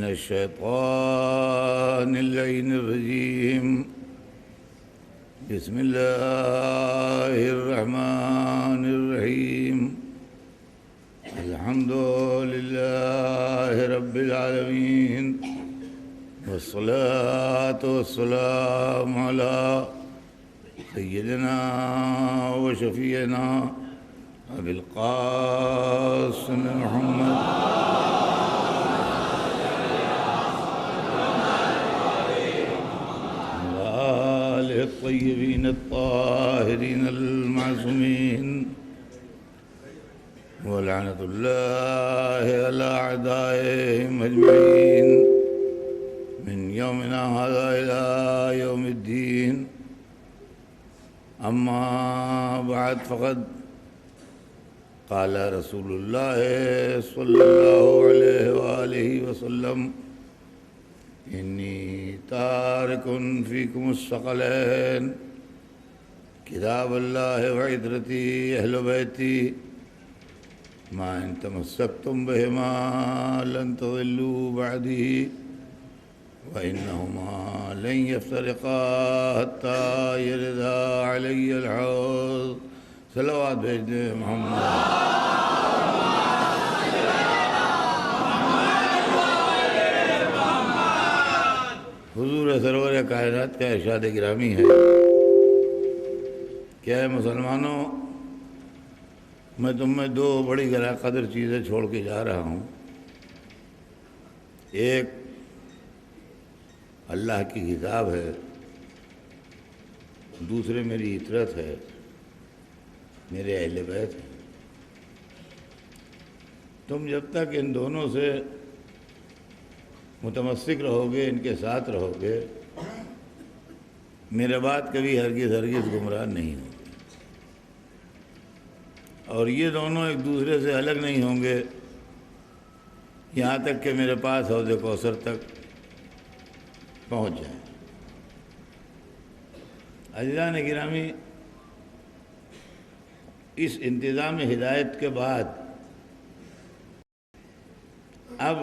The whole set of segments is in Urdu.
من الشيطان اللعين الرجيم بسم الله الرحمن الرحيم الحمد لله رب العالمين والصلاة والسلام على سيدنا وشفيعنا أبي القاسم محمد وآله الطيبين الطاهرين المعصومين ولعنة الله على أعدائهم أجمعين من يومنا هذا إلى يوم الدين. أما بعد فقد قال رسول الله صلى الله عليه وآله وسلم إني تارك فيكم الثقلين كتاب الله وعترتي أهل بيتي ما إن تمسكتم بهما لن تضلوا بعدي وإنهما لن يفترقا حتى يردا علي الحوض. صلوات بھیجتے محمد. حضور سرور کائنات کا ارشاد گرامی ہے کہ اے مسلمانوں، میں تم میں دو بڑی گراں قدر چیزیں چھوڑ کے جا رہا ہوں. ایک اللہ کی کتاب ہے، دوسرے میری عطرت ہے، میرے اہل بیت ہیں. تم جب تک ان دونوں سے متمسک رہو گے، ان کے ساتھ رہو گے، میرے بعد کبھی ہرگز گمراہ نہیں ہوں. اور یہ دونوں ایک دوسرے سے الگ نہیں ہوں گے یہاں تک کہ میرے پاس حوض کوثر تک پہنچ جائیں. عزیزان گرامی، اس انتظام ہدایت کے بعد اب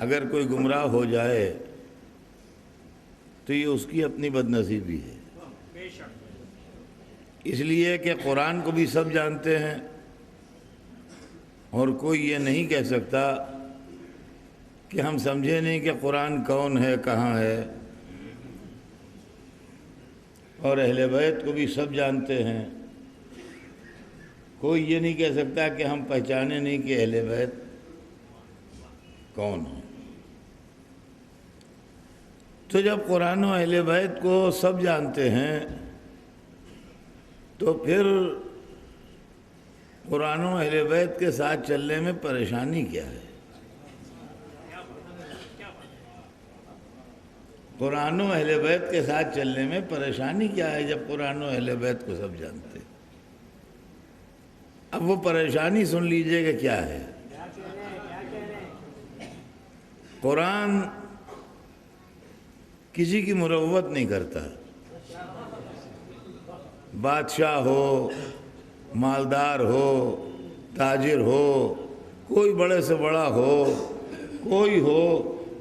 اگر کوئی گمراہ ہو جائے تو یہ اس کی اپنی بدنصیبی ہے. اس لیے کہ قرآن کو بھی سب جانتے ہیں اور کوئی یہ نہیں کہہ سکتا کہ ہم سمجھے نہیں کہ قرآن کون ہے، کہاں ہے. اور اہل بیت کو بھی سب جانتے ہیں، کوئی یہ نہیں کہہ سکتا کہ ہم پہچانے نہیں کہ اہل بیت کون ہے. تو جب قرآن و اہل بیت کو سب جانتے ہیں تو پھر قرآن و اہل بیت کے ساتھ چلنے میں پریشانی کیا ہے؟ قرآن و اہل بیت کے ساتھ چلنے میں پریشانی کیا ہے جب قرآن و اہل بیت کو سب جانتے ہیں؟ اب وہ پریشانی سن لیجئے کہ کیا ہے. قرآن کسی کی مروت نہیں کرتا. بادشاہ ہو، مالدار ہو، تاجر ہو، کوئی بڑے سے بڑا ہو، کوئی ہو،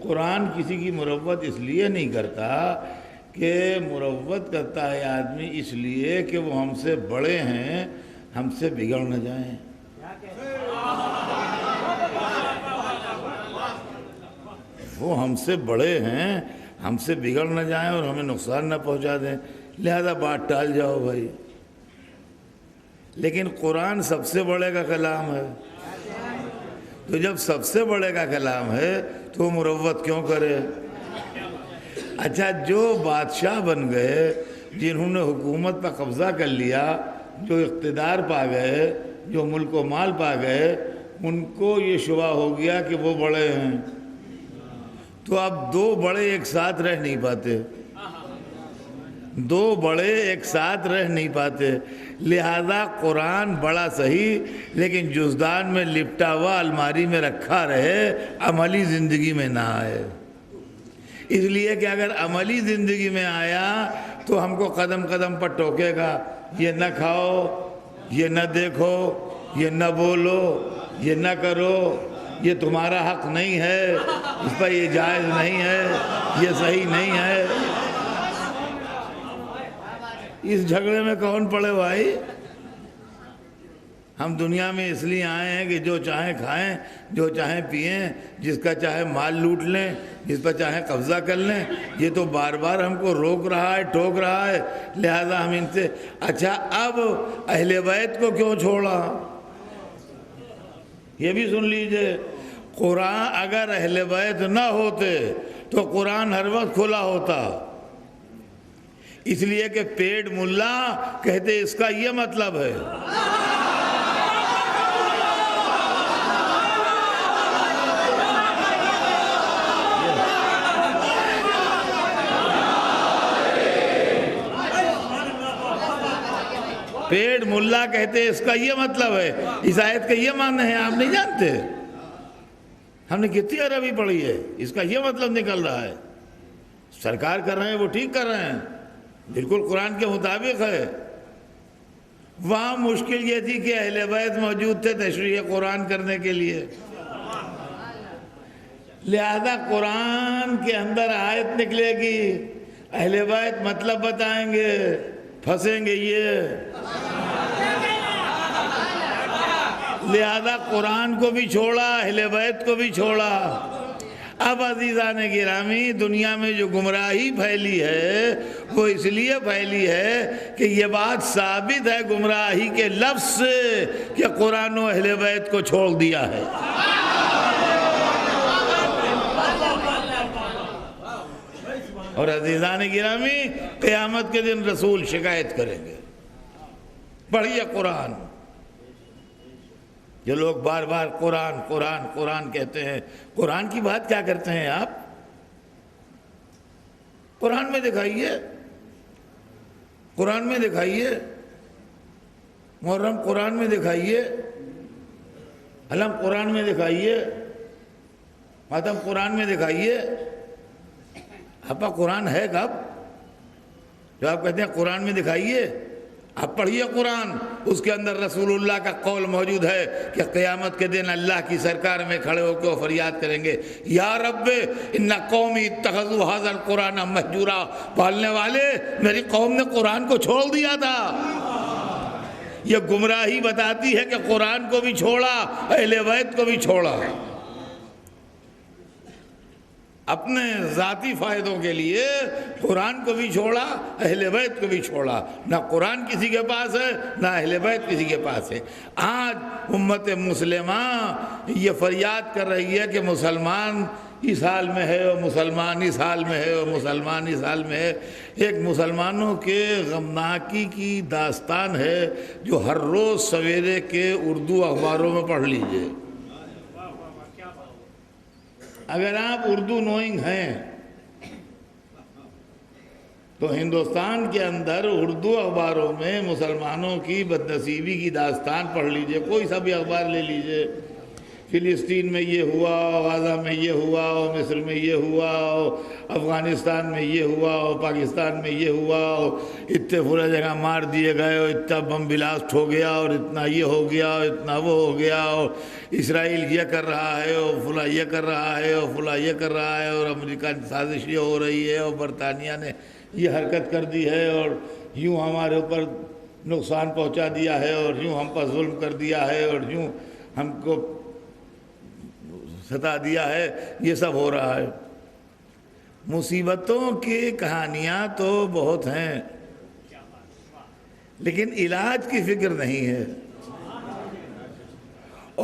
قرآن کسی کی مروت اس لیے نہیں کرتا کہ مروت کرتا ہے آدمی اس لیے کہ وہ ہم سے بڑے ہیں، ہم سے بگڑ نہ جائیں. وہ ہم سے بڑے ہیں، ہم سے بگڑ نہ جائیں اور ہمیں نقصان نہ پہنچا دیں، لہذا بات ٹال جاؤ بھائی. لیکن قرآن سب سے بڑے کا کلام ہے، تو جب سب سے بڑے کا کلام ہے تو وہ مروت کیوں کرے؟ اچھا، جو بادشاہ بن گئے، جنہوں نے حکومت پر قبضہ کر لیا، جو اقتدار پا گئے، جو ملک و مال پا گئے، ان کو یہ شبہ ہو گیا کہ وہ بڑے ہیں، تو اب دو بڑے ایک ساتھ رہ نہیں پاتے. دو بڑے ایک ساتھ رہ نہیں پاتے. لہذا قرآن بڑا صحیح لیکن جزدان میں لپٹا ہوا الماری میں رکھا رہے، عملی زندگی میں نہ آئے. اس لیے کہ اگر عملی زندگی میں آیا تو ہم کو قدم قدم پر ٹوکے گا، یہ نہ کھاؤ، یہ نہ دیکھو، یہ نہ بولو، یہ نہ کرو، یہ تمہارا حق نہیں ہے، اس پر یہ جائز نہیں ہے، یہ صحیح نہیں ہے۔ اس جھگڑے میں کون پڑے بھائی؟ ہم دنیا میں اس لیے آئے ہیں کہ جو چاہیں کھائیں، جو چاہیں پئیں، جس کا چاہے مال لوٹ لیں، جس پر چاہیں قبضہ کر لیں۔ یہ تو بار بار ہم کو روک رہا ہے، ٹوک رہا ہے، لہذا ہم ان سے اچھا اب اہل بیت کو کیوں چھوڑا؟ یہ بھی سن لیجئے، قرآن اگر اہل بیت نہ ہوتے تو قرآن ہر وقت کھلا ہوتا، اس لیے کہ پیڑ ملا کہتے اس کا یہ مطلب ہے۔ پیڑ ملا کہتے اس کا یہ مطلب ہے، اس آیت کا یہ معنی ہے، آپ نہیں جانتے؟ ہم نے کتنی عربی پڑھی ہے، اس کا یہ مطلب نکل رہا ہے۔ سرکار کر رہے ہیں وہ ٹھیک کر رہے ہیں، بالکل قرآن کے مطابق ہے۔ وہاں مشکل یہ تھی کہ اہل بیت موجود تھے تشریح قرآن کرنے کے لیے، لہذا قرآن کے اندر آیت نکلے گی، اہل بیت مطلب بتائیں گے، پھنسیں گے یہ۔ لہذا قرآن کو بھی چھوڑا، اہل بیت کو بھی چھوڑا۔ اب عزیزان گرامی، دنیا میں جو گمراہی پھیلی ہے وہ اس لیے پھیلی ہے کہ یہ بات ثابت ہے گمراہی کے لفظ سے کہ قرآن و اہل بیت کو چھوڑ دیا ہے۔ اور عزیزان گرامی، قیامت کے دن رسول شکایت کریں گے۔ پڑھیے قرآن۔ جو لوگ بار بار قرآن قرآن قرآن کہتے ہیں، قرآن کی بات کیا کرتے ہیں آپ؟ قرآن میں دکھائیے، قرآن میں دکھائیے، محرم قرآن میں دکھائیے، علم قرآن میں دکھائیے، ماتم قرآن میں دکھائیے۔ آپ کا قرآن ہے کب جو آپ کہتے ہیں قرآن میں دکھائیے؟ آپ پڑھیے قرآن، اس کے اندر رسول اللہ کا قول موجود ہے کہ قیامت کے دن اللہ کی سرکار میں کھڑے ہو کے وہ فریاد کریں گے، یا رب ان قومی اتخذوا ھذا القرآن مہجورا، پالنے والے میری قوم نے قرآن کو چھوڑ دیا تھا۔ یہ گمراہی بتاتی ہے کہ قرآن کو بھی چھوڑا، اہل بیت کو بھی چھوڑا، اپنے ذاتی فائدوں کے لیے قرآن کو بھی چھوڑا، اہل بیت کو بھی چھوڑا۔ نہ قرآن کسی کے پاس ہے، نہ اہل بیت کسی کے پاس ہے۔ آج امت مسلمہ یہ فریاد کر رہی ہے کہ مسلمان اس حال میں ہے اور مسلمان اس حال میں ہے اور مسلمان اس حال میں ہے۔ ایک مسلمانوں کے غمناکی کی داستان ہے جو ہر روز سویرے کے اردو اخباروں میں پڑھ لیجئے۔ اگر آپ اردو نوئنگ ہیں تو ہندوستان کے اندر اردو اخباروں میں مسلمانوں کی بدنصیبی کی داستان پڑھ لیجئے، کوئی سا بھی اخبار لے لیجئے، فلسطین میں یہ ہوا، غزہ میں یہ ہوا، مصر میں یہ ہوا، افغانستان میں یہ ہوا، پاکستان میں یہ ہوا، اتنے پورا جگہ مار دیے گئے، اور اتنا بم بلاسٹ ہو گیا، اور اتنا یہ ہو گیا، اور اتنا وہ ہو گیا، اور اسرائیل یہ کر رہا ہے، اور فلاں یہ کر رہا ہے، اور فلاں یہ کر رہا ہے، اور امریکہ سازش یہ ہو رہی ہے، اور برطانیہ نے یہ حرکت کر دی ہے، اور یوں ہمارے اوپر نقصان پہنچا دیا ہے، اور یوں ہم پر ظلم کر دیا ہے، اور یوں ہم کو ستا دیا ہے۔ یہ سب ہو رہا ہے۔ مصیبتوں کی کہانیاں تو بہت ہیں، لیکن علاج کی فکر نہیں ہے،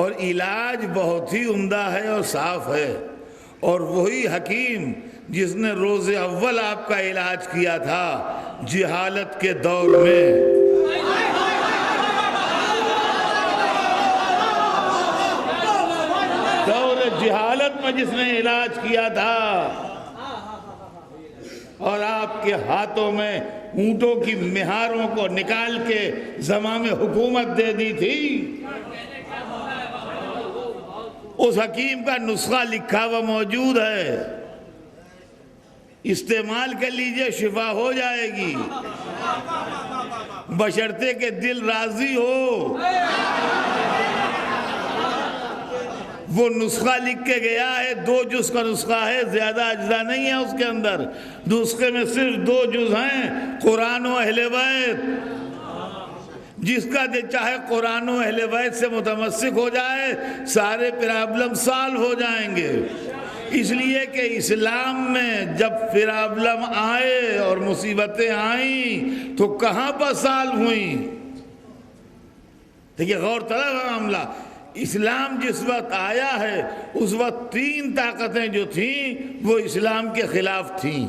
اور علاج بہت ہی عمدہ ہے اور صاف ہے، اور وہی حکیم جس نے روز اول آپ کا علاج کیا تھا جہالت کے دور میں، دور جہالت میں جس نے علاج کیا تھا، اور آپ کے ہاتھوں میں اونٹوں کی مہاروں کو نکال کے زمام حکومت دے دی تھی، اس حکیم کا نسخہ لکھا ہوا موجود ہے، استعمال کر لیجئے، شفا ہو جائے گی، بشرطے کہ دل راضی ہو۔ وہ نسخہ لکھ کے گیا ہے، 2 جز کا نسخہ ہے، زیادہ اجزاء نہیں ہے اس کے اندر، نسخے میں صرف 2 جز ہیں، قرآن و اہل بیت۔ جس کا چاہے قرآن و اہل بیت سے متمسک ہو جائے، سارے پرابلم سالو ہو جائیں گے۔ اس لیے کہ اسلام میں جب پرابلم آئے اور مصیبتیں آئیں تو کہاں پر سالو ہوئیں؟ دیکھیے غور طلب ہے معاملہ۔ اسلام جس وقت آیا ہے اس وقت 3 طاقتیں جو تھیں وہ اسلام کے خلاف تھیں۔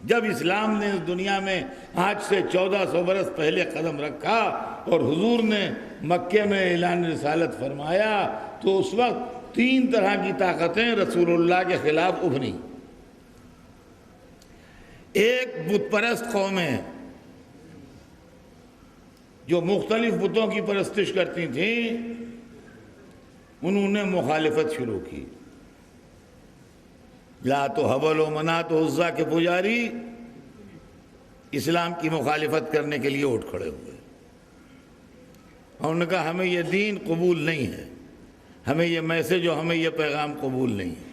جب اسلام نے اس دنیا میں آج سے 1400 برس پہلے قدم رکھا اور حضور نے مکے میں اعلان رسالت فرمایا تو اس وقت 3 طرح کی طاقتیں رسول اللہ کے خلاف ابھری۔ ایک بت پرست قومیں جو مختلف بتوں کی پرستش کرتی تھیں، انہوں نے مخالفت شروع کی۔ لات و حبل و منات و عزا کے پجاری اسلام کی مخالفت کرنے کے لیے اٹھ کھڑے ہوئے اور انہوں نے کہا ہمیں یہ دین قبول نہیں ہے، ہمیں یہ میسج اور ہمیں یہ پیغام قبول نہیں ہے۔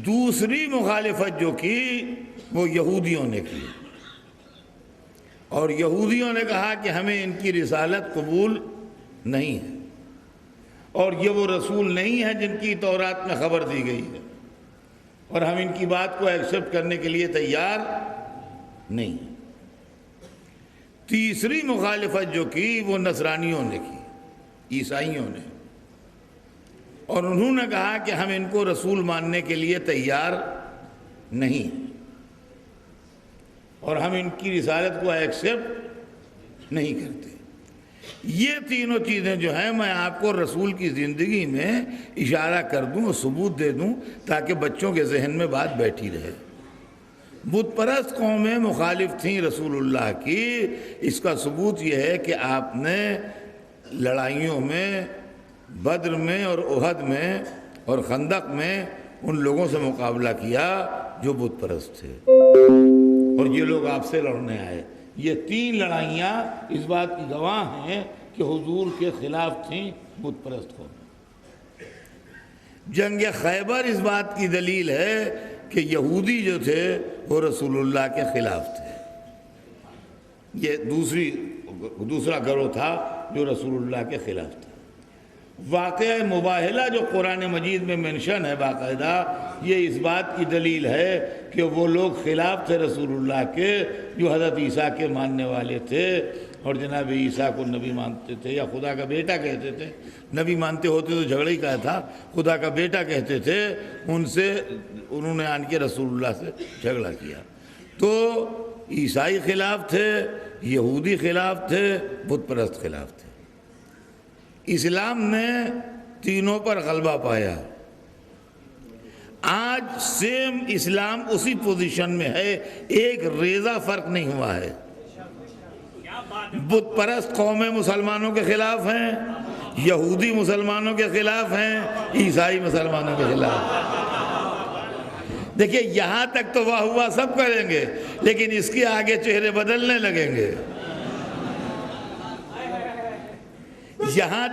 دوسری مخالفت جو کی وہ یہودیوں نے کی، اور یہودیوں نے کہا کہ ہمیں ان کی رسالت قبول نہیں ہے اور یہ وہ رسول نہیں ہے جن کی تورات میں خبر دی گئی ہے، اور ہم ان کی بات کو ایکسپٹ کرنے کے لیے تیار نہیں ہیں۔ تیسری مخالفت جو کی وہ نصرانیوں نے کی، عیسائیوں نے، اور انہوں نے کہا کہ ہم ان کو رسول ماننے کے لیے تیار نہیں ہیں اور ہم ان کی رسالت کو ایکسپٹ نہیں کرتے۔ یہ تینوں چیزیں جو ہیں میں آپ کو رسول کی زندگی میں اشارہ کر دوں اور ثبوت دے دوں تاکہ بچوں کے ذہن میں بات بیٹھی رہے۔ بت پرست قومیں مخالف تھیں رسول اللہ کی، اس کا ثبوت یہ ہے کہ آپ نے لڑائیوں میں، بدر میں اور احد میں اور خندق میں ان لوگوں سے مقابلہ کیا جو بت پرست تھے، اور یہ لوگ آپ سے لڑنے آئے۔ یہ 3 لڑائیاں اس بات کی گواہ ہیں کہ حضور کے خلاف تھیں بت پرست قوم۔ جنگ خیبر اس بات کی دلیل ہے کہ یہودی جو تھے وہ رسول اللہ کے خلاف تھے۔ یہ دوسرا گروہ تھا جو رسول اللہ کے خلاف تھا۔ واقعہ مباہلہ جو قرآن مجید میں منشن ہے باقاعدہ، یہ اس بات کی دلیل ہے کہ وہ لوگ خلاف تھے رسول اللہ کے جو حضرت عیسیٰ کے ماننے والے تھے اور جناب عیسیٰ کو نبی مانتے تھے یا خدا کا بیٹا کہتے تھے۔ نبی مانتے ہوتے تو جھگڑا ہی کہا تھا، خدا کا بیٹا کہتے تھے، ان سے انہوں نے آن کے رسول اللہ سے جھگڑا کیا۔ تو عیسائی خلاف تھے، یہودی خلاف تھے، بت پرست خلاف تھے۔ اسلام نے تینوں پر غلبہ پایا۔ آج سیم اسلام اسی پوزیشن میں ہے، ایک ریزہ فرق نہیں ہوا ہے۔ بت پرست قومیں مسلمانوں کے خلاف ہیں، یہودی مسلمانوں کے خلاف ہیں، عیسائی مسلمانوں کے خلاف۔ دیکھیے یہاں تک تو واہ ہوا سب کریں گے، لیکن اس کے آگے چہرے بدلنے لگیں گے۔ یہاں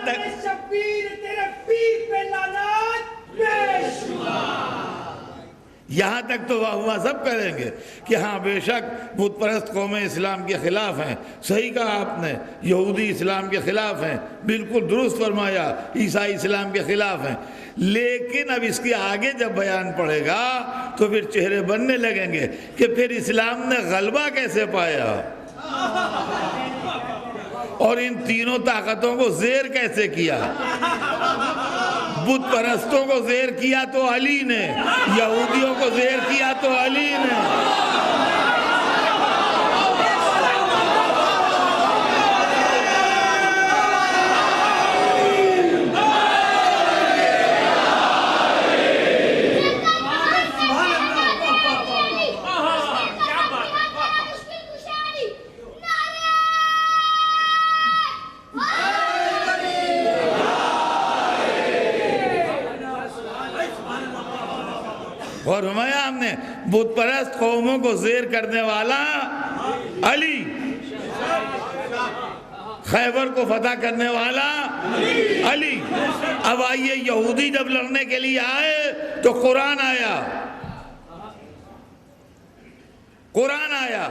تک تو واہ ہوا سب کریں گے کہ ہاں بے شک بت پرست قومیں اسلام کے خلاف ہیں، صحیح کہا آپ نے، یہودی اسلام کے خلاف ہیں، بالکل درست فرمایا، عیسائی اسلام کے خلاف ہیں۔ لیکن اب اس کے آگے جب بیان پڑے گا تو پھر چہرے بننے لگیں گے کہ پھر اسلام نے غلبہ کیسے پایا اور ان تینوں طاقتوں کو زیر کیسے کیا۔ بت پرستوں کو زیر کیا تو علی نے، یہودیوں کو زیر کیا تو علی نے۔ اور ہمارا ہم نے بت پرست قوموں کو زیر کرنے والا علی، خیبر کو فتح کرنے والا علی۔ اب آئیے، یہودی جب لڑنے کے لیے آئے تو قرآن آیا، قرآن آیا،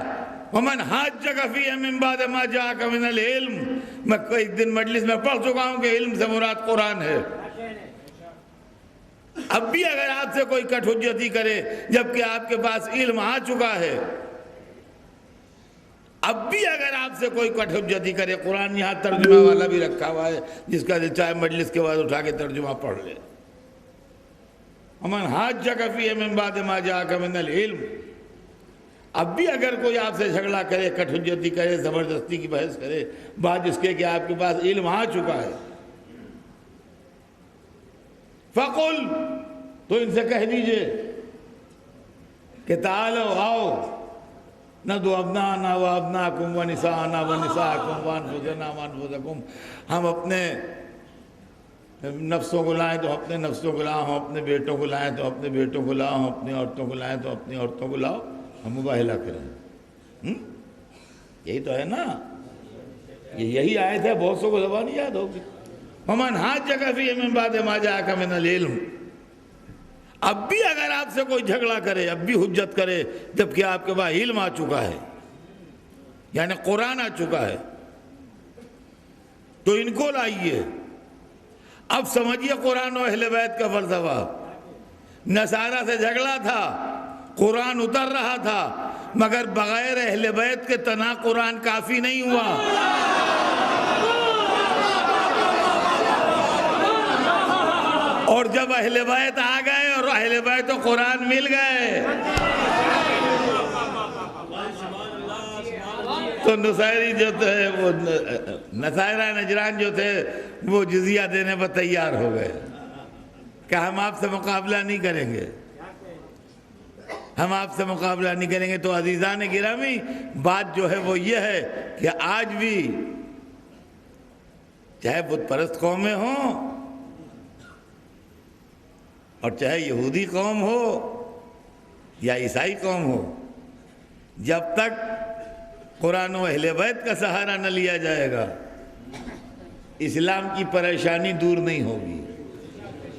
وَمَنْ حَاجَّكَ فِيهِ مِنْ بَعْدِ مَا جَاءَكَ مِنَ الْعِلْمِ۔ میں ایک دن مجلس میں پڑھ چکا ہوں کہ علم سے مراد قرآن ہے۔ اب بھی اگر آپ سے کوئی کٹ حجتی کرے جبکہ آپ کے پاس علم آ چکا ہے، اب بھی اگر آپ سے کوئی کٹ حجتی کرے، قرآن یہاں ترجمہ والا بھی رکھا ہوا ہے جس کا چاہے مجلس کے بعد اٹھا کے ترجمہ پڑھ لے۔ وَمَنْ حَاجَّكَ فِيهِ مِنْ بَعْدِ مَا جَاءَكَ مِنَ الْعِلْمِ۔ اب بھی اگر کوئی آپ سے جھگڑا کرے، کٹ حجتی کرے، زبردستی کی بحث کرے، بات اس کے کہ آپ کے پاس علم آ چکا ہے، فَقُلْ، تو ان سے کہہ دیجئے کہ تعالوا، آؤ، نَدْعُ أَبْنَاءَنَا وَأَبْنَاءَكُمْ وَنِسَاءَنَا وَنِسَاءَكُمْ وَأَنفُسَنَا وَأَنفُسَكُمْ۔ ہم اپنے نفسوں کو لائیں تو اپنے نفسوں کو لاؤ، ہم اپنے بیٹوں کو لائیں تو اپنے بیٹوں کو لاؤ، ہم اپنی عورتوں کو لائیں تو اپنی عورتوں کو لاؤ، ہم مباہلہ کریں۔ یہی تو ہے نا، یہی آیت ہے، بہت سو کو زبان یاد ہوگی۔ وَمَنْ حَاجَّكَ فِيهِ مِنْ بَعْدِ مَا جَاءَكَ مِنَ الْعِلْمِ۔ اب بھی اگر آپ سے کوئی جھگڑا کرے، اب بھی حجت کرے جبکہ آپ کے پاس علم آ چکا ہے، یعنی قرآن آ چکا ہے، تو ان کو لائیے۔ اب سمجھیے قرآن و اہل بیت کا فلسفہ۔ نصارہ سے جھگڑا تھا، قرآن اتر رہا تھا، مگر بغیر اہل بیت کے تنہا قرآن کافی نہیں ہوا۔ اور جب اہل بیت آ گئے اور اہل بیت و قرآن مل گئے تو نصیری جو تھے، وہ نصارہ نجران جو تھے، وہ جزیہ دینے پر تیار ہو گئے کہ ہم آپ سے مقابلہ نہیں کریں گے، ہم آپ سے مقابلہ نہیں کریں گے۔ تو عزیزان گرامی، بات جو ہے وہ یہ ہے کہ آج بھی چاہے بت پرست قومیں ہوں اور چاہے یہودی قوم ہو یا عیسائی قوم ہو، جب تک قرآن و اہل بیت کا سہارا نہ لیا جائے گا، اسلام کی پریشانی دور نہیں ہوگی۔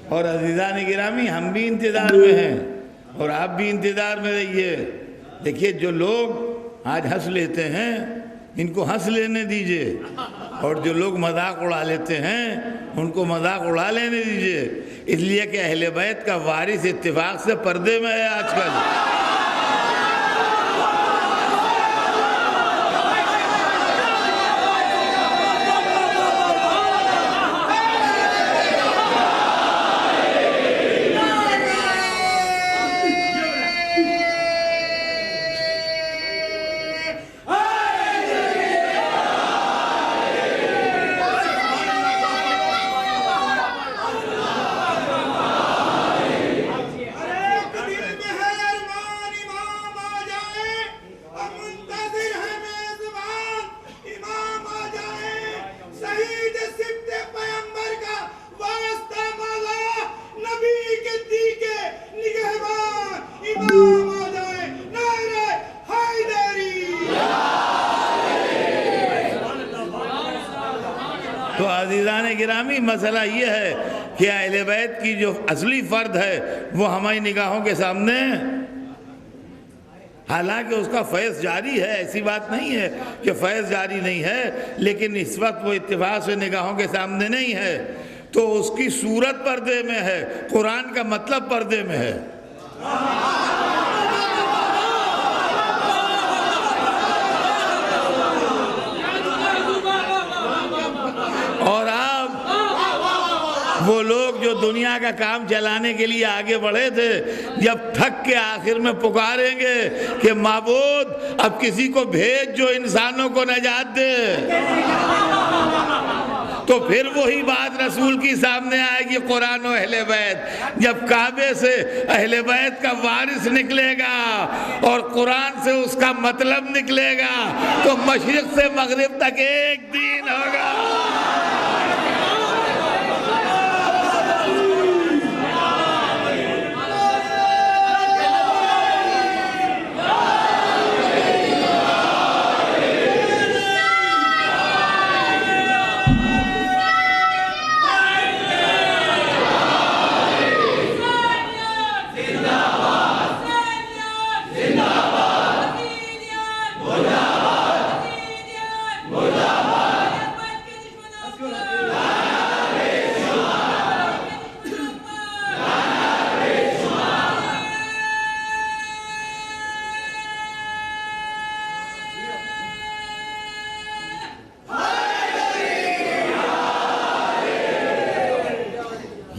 اور عزیزان گرامی، ہم بھی انتظار میں ہیں اور آپ بھی انتظار میں رہیے۔ دیکھیے، جو لوگ آج ہنس لیتے ہیں ان کو ہنس لینے دیجئے، اور جو لوگ مذاق اڑا لیتے ہیں ان کو مذاق اڑا لینے دیجئے، اس لیے کہ اہل بیت کا وارث اتفاق سے پردے میں ہے آج کل۔ تو عزیزان گرامی، مسئلہ یہ ہے کہ اہل بیت کی جو اصلی فرد ہے وہ ہماری نگاہوں کے سامنے، حالانکہ اس کا فیض جاری ہے، ایسی بات نہیں ہے کہ فیض جاری نہیں ہے، لیکن اس وقت وہ اتفاق سے نگاہوں کے سامنے نہیں ہے، تو اس کی صورت پردے میں ہے، قرآن کا مطلب پردے میں ہے۔ اور آپ وہ لوگ جو دنیا کا کام چلانے کے لیے آگے بڑھے تھے، جب تھک کے آخر میں پکاریں گے کہ معبود اب کسی کو بھیج جو انسانوں کو نجات دے، تو پھر وہی بات رسول کی سامنے آئے گی، قرآن و اہل بیت۔ جب کعبے سے اہل بیت کا وارث نکلے گا اور قرآن سے اس کا مطلب نکلے گا تو مشرق سے مغرب تک ایک دین ہوگا۔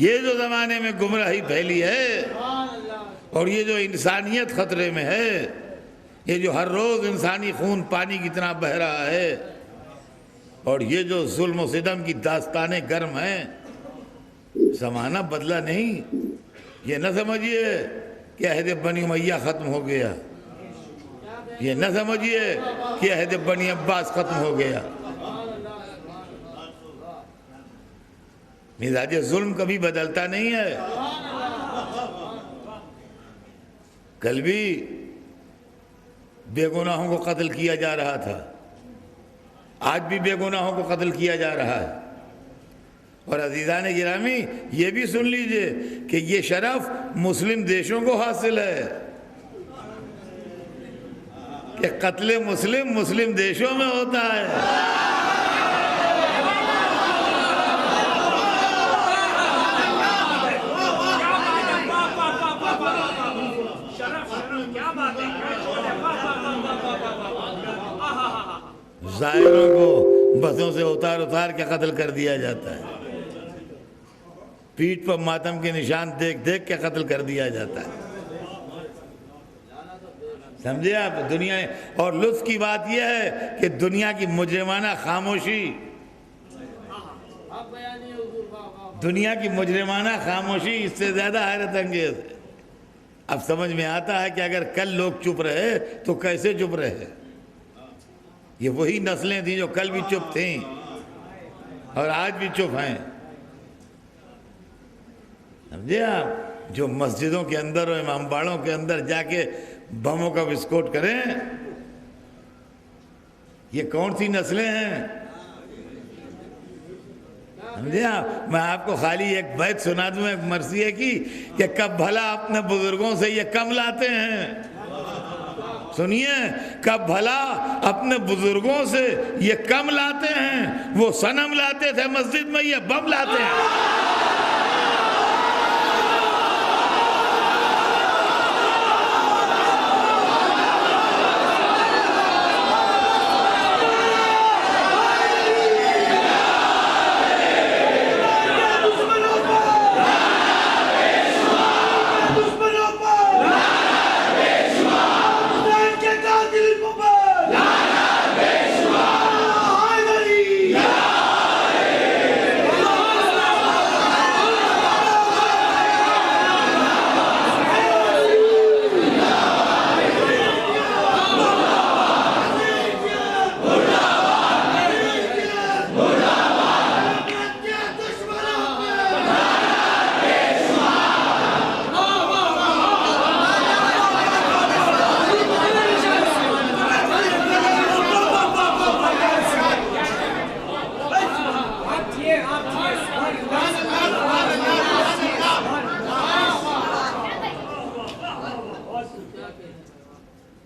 یہ جو زمانے میں گمراہی پھیلی ہے اور یہ جو انسانیت خطرے میں ہے، یہ جو ہر روز انسانی خون پانی کی طرح بہہ رہا ہے، اور یہ جو ظلم و ستم کی داستانیں گرم ہیں، زمانہ بدلا نہیں۔ یہ نہ سمجھیے کہ عہد بنی امیہ ختم ہو گیا، یہ نہ سمجھیے کہ عہد بنی عباس ختم ہو گیا۔ مزاج ظلم کبھی بدلتا نہیں ہے۔ کل بھی بے گناہوں کو قتل کیا جا رہا تھا، آج بھی بے گناہوں کو قتل کیا جا رہا ہے۔ اور عزیزان گرامی یہ بھی سن لیجئے کہ یہ شرف مسلم دیشوں کو حاصل ہے کہ قتل مسلم دیشوں میں ہوتا ہے۔ ظاہروں کو بسوں سے اتار کے قتل کر دیا جاتا ہے، پیٹھ پر ماتم کے نشان دیکھ کے قتل کر دیا جاتا ہے۔ سمجھے آپ؟ دنیا، اور لطف کی بات یہ ہے کہ دنیا کی مجرمانہ خاموشی، دنیا کی مجرمانہ خاموشی اس سے زیادہ حیرت انگیز ہے۔ اب سمجھ میں آتا ہے کہ اگر کل لوگ چپ رہے تو کیسے چپ رہے۔ یہ وہی نسلیں تھیں جو کل بھی چپ تھیں اور آج بھی چپ ہیں۔ سمجھے آپ؟ جو مسجدوں کے اندر اور امام باڑوں کے اندر جا کے بموں کا وسکوٹ کریں، یہ کون سی نسلیں ہیں؟ سمجھے آپ؟ میں آپ کو خالی ایک بیت سنا دوں ایک مرثیے کی کہ کب بھلا اپنے بزرگوں سے یہ کم لاتے ہیں۔ سنیے، کب بھلا اپنے بزرگوں سے یہ کم لاتے ہیں، وہ صنم لاتے تھے مسجد میں، یہ بم لاتے ہیں۔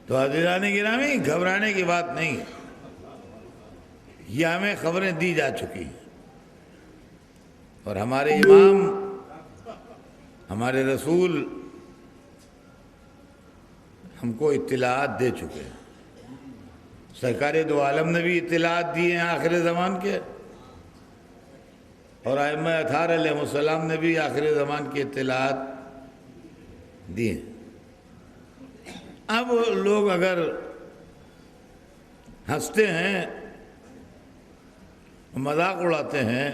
تو عزیزان گرامی گھبرانے کی بات نہیں ہے، یہ ہمیں خبریں دی جا چکی ہیں، اور ہمارے امام، ہمارے رسول ہم کو اطلاعات دے چکے ہیں۔ سرکار دو عالم نے بھی اطلاعات دی ہیں آخر زمان کے، اور ائمہ اطہار علیہ السلام نے بھی آخر زمان کی اطلاعات دی ہیں۔ اب لوگ اگر ہنستے ہیں، مذاق اڑاتے ہیں،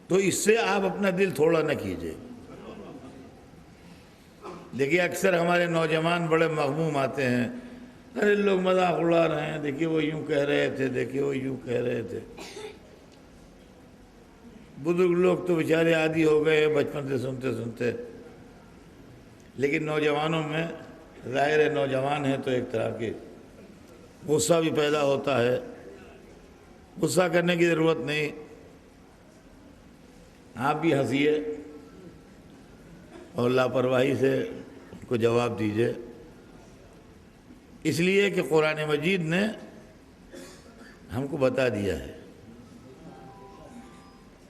تو اس سے آپ اپنا دل تھوڑا نہ کیجئے۔ دیکھیے اکثر ہمارے نوجوان بڑے مغموم آتے ہیں، ارے لوگ مذاق اڑا رہے ہیں، دیکھیے وہ یوں کہہ رہے تھے، دیکھیے وہ یوں کہہ رہے تھے۔ بزرگ لوگ تو بیچارے عادی ہو گئے بچپن سے سنتے سنتے، لیکن نوجوانوں میں ظاہر ہے، نوجوان ہیں تو ایک طرح کے غصہ بھی پیدا ہوتا ہے۔ غصہ کرنے کی ضرورت نہیں، آپ بھی ہنسیے اور لاپرواہی سے ان کو جواب دیجئے، اس لیے کہ قرآن مجید نے ہم کو بتا دیا ہے،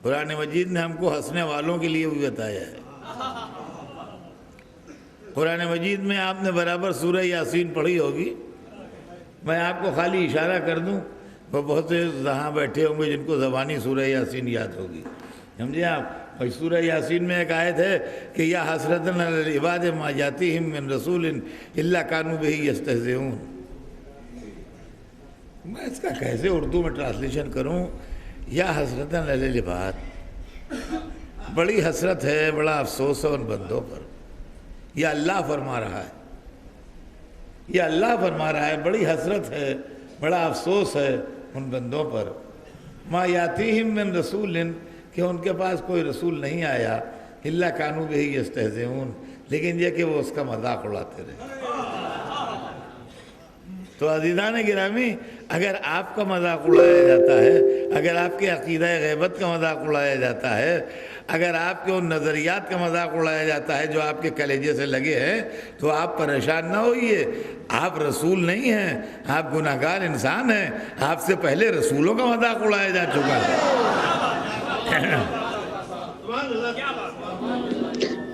قرآن مجید نے ہم کو ہنسنے والوں کے لیے بھی بتایا ہے۔ قرآن مجید میں آپ نے برابر سورہ یاسین پڑھی ہوگی، میں آپ کو خالی اشارہ کر دوں، وہ بہت سے یہاں بیٹھے ہوں گے جن کو زبانی سورہ یاسین یاد ہوگی، سمجھے آپ؟ اور سورہ یاسین میں ایک آیت ہے کہ یا حسرتن علی العباد ما یاتیہم من رسول الا کانوا بہ یستہزئون. میں اس کا کیسے اردو میں ٹرانسلیشن کروں؟ یا حسرتن علی العباد، بڑی حسرت ہے، بڑا افسوس ہے ان بندوں پر. یہ اللہ فرما رہا ہے، یہ اللہ فرما رہا ہے، بڑی حسرت ہے، بڑا افسوس ہے ان بندوں پر. ما یاتیہم من رسول، کہ ان کے پاس کوئی رسول نہیں آیا، الا کانوا بہ یستہزئون، لیکن یہ کہ وہ اس کا مذاق اڑاتے رہے. تو عزیزان گرامی، اگر آپ کا مذاق اڑایا جاتا ہے، اگر آپ کے عقیدہ غیبت کا مذاق اڑایا جاتا ہے، اگر آپ کے ان نظریات کا مذاق اڑایا جاتا ہے جو آپ کے کلیجے سے لگے ہیں، تو آپ پریشان نہ ہوئیے. آپ رسول نہیں ہیں، آپ گناہگار انسان ہیں. آپ سے پہلے رسولوں کا مذاق اڑایا جا چکا ہے.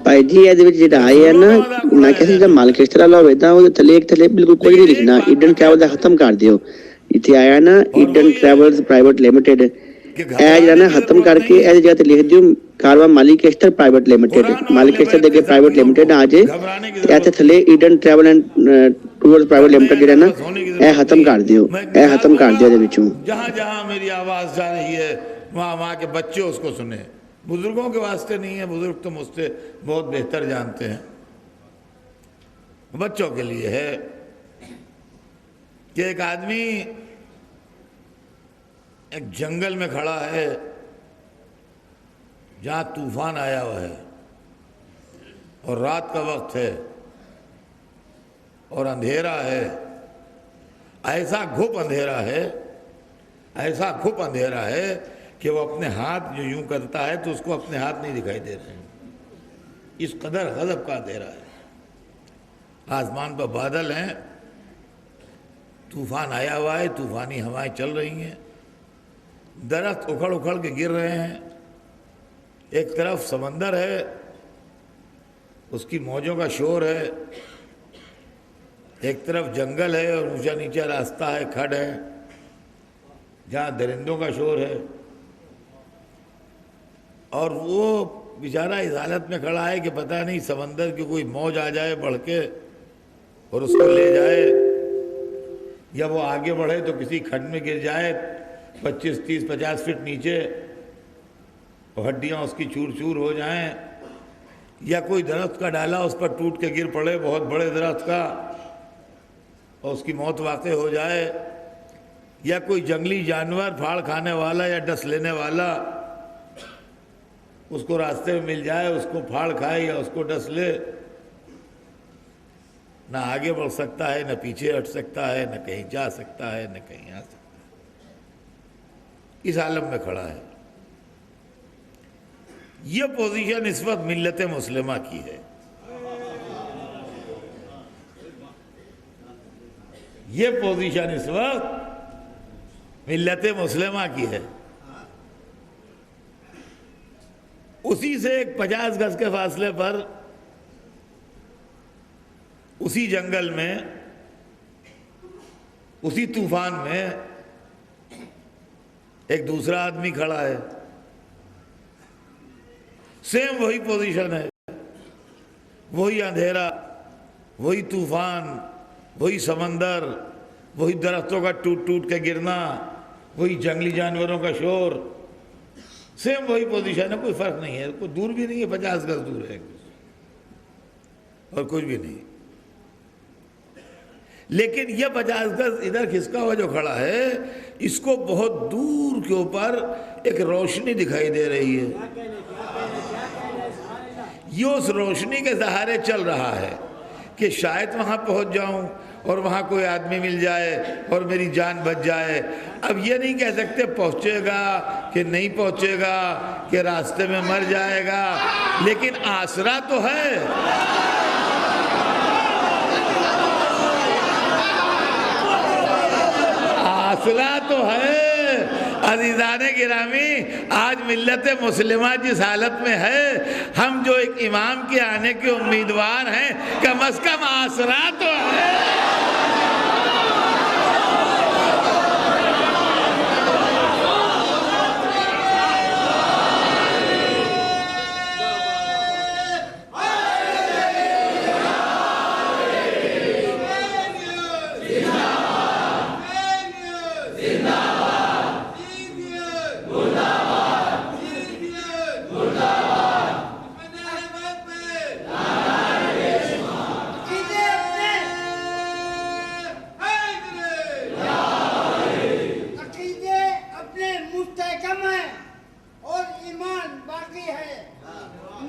ਭਾਈ ਜੀ ਇਹਦੇ ਵਿੱਚ ਜਿਹੜਾ ਆਇਆ ਨਾ, ਮੈਂ ਕਿਹਾ ਸੀ ਜਿਹੜਾ ਮਾਲਕ ਇਸ ਤਰ੍ਹਾਂ ਹੋਵੇਦਾ ਉਹਦੇ ਥੱਲੇ ਬਿਲਕੁਲ ਕੁਝ ਨਹੀਂ ਲਿਖਣਾ, ਈਡਨ ਟਰੈਵਲ ਦਾ ਖਤਮ ਕਰ ਦਿਓ. ਇੱਥੇ ਆਇਆ ਨਾ ਈਡਨ ਟਰੈਵਲਸ ਪ੍ਰਾਈਵੇਟ ਲਿਮਟਿਡ, ਇਹ ਜਿਹੜਾ ਨਾ ਖਤਮ ਕਰਕੇ ਇਹਦੀ ਜਗ੍ਹਾ ਤੇ ਲਿਖ ਦਿਓ ਕਾਰਵਾ ਮਾਲੀਕੇਸਟਰ ਪ੍ਰਾਈਵੇਟ ਲਿਮਟਿਡ. ਮਾਲੀਕੇਸਟਰ ਦੇ ਅੱਗੇ ਪ੍ਰਾਈਵੇਟ ਲਿਮਟਿਡ ਆ ਜੇ ਤੇ ਇੱਥੇ ਥੱਲੇ Eden travel and tours private limited ਜਿਹੜਾ ਨਾ ਇਹ ਖਤਮ ਕਰ ਦਿਓ, ਇਹ ਖਤਮ ਕਰ ਦਿਓ ਇਹਦੇ ਵਿੱਚੋਂ. جہاں جہاں میری آواز جا رہی ہے وہاں وہاں کے بچے اس کو سنیں. بزرگوں کے واسطے نہیں ہے، بزرگ تو مجھ سے بہت بہتر جانتے ہیں. بچوں کے لیے ہے کہ ایک آدمی ایک جنگل میں کھڑا ہے جہاں طوفان آیا ہوا ہے اور رات کا وقت ہے اور اندھیرا ہے. ایسا گھپ اندھیرا ہے، ایسا گھپ اندھیرا ہے کہ وہ اپنے ہاتھ جو یوں کرتا ہے تو اس کو اپنے ہاتھ نہیں دکھائی دے رہے ہیں. اس قدر غضب کا اندھیرا ہے. آسمان پر بادل ہیں، طوفان آیا ہوا ہے، طوفانی ہوائیں چل رہی ہیں، درخت اکھڑ اکھڑ کے گر رہے ہیں. ایک طرف سمندر ہے، اس کی موجوں کا شور ہے، ایک طرف جنگل ہے اور اونچا نیچا راستہ ہے، کھڈ ہے جہاں درندوں کا شور ہے. اور وہ بیچارہ اس حالت میں کھڑا ہے کہ پتہ نہیں سمندر کی کوئی موج آ جائے بڑھ کے اور اس کو لے جائے، یا وہ آگے بڑھے تو کسی کھڈ میں گر جائے 25 30 50 فٹ نیچے اور ہڈیاں اس کی چور چور ہو جائیں، یا کوئی درخت کا ڈالا اس پر ٹوٹ کے گر پڑے، بہت بڑے درخت کا، اور اس کی موت واقع ہو جائے، یا کوئی جنگلی جانور پھاڑ کھانے والا یا ڈس لینے والا اس کو راستے میں مل جائے، اس کو پھاڑ کھائے یا اس کو ڈس لے. نہ آگے بڑھ سکتا ہے، نہ پیچھے ہٹ سکتا ہے، نہ کہیں جا سکتا ہے، نہ کہیں آ سکتا ہے. اس عالم میں کھڑا ہے. یہ پوزیشن اس وقت ملت مسلمہ کی ہے. یہ پوزیشن اس وقت ملت مسلمہ کی ہے. اسی سے ایک 50 گز کے فاصلے پر اسی جنگل میں، اسی طوفان میں ایک دوسرا آدمی کھڑا ہے. سیم وہی پوزیشن ہے، وہی اندھیرا، وہی طوفان، وہی سمندر، وہی درختوں کا ٹوٹ ٹوٹ کے گرنا، وہی جنگلی جانوروں کا شور. سیم وہی پوزیشن ہے، کوئی فرق نہیں ہے، کوئی دور بھی نہیں ہے، 50 گز دور ہے اور کچھ بھی نہیں. لیکن یہ 50 گز ادھر کھسکا ہوا جو کھڑا ہے، اس کو بہت دور کے اوپر ایک روشنی دکھائی دے رہی ہے. یہ اس روشنی کے سہارے چل رہا ہے کہ شاید وہاں پہنچ جاؤں اور وہاں کوئی آدمی مل جائے اور میری جان بچ جائے. اب یہ نہیں کہہ سکتے پہنچے گا کہ نہیں پہنچے گا، کہ راستے میں مر جائے گا، لیکن آسرا تو ہے. آسرا تو ہے. عزیزان گرامی، آج ملت مسلمہ جس حالت میں ہے، ہم جو ایک امام کے آنے کے امیدوار ہیں، کم از کم آسرا تو ہے.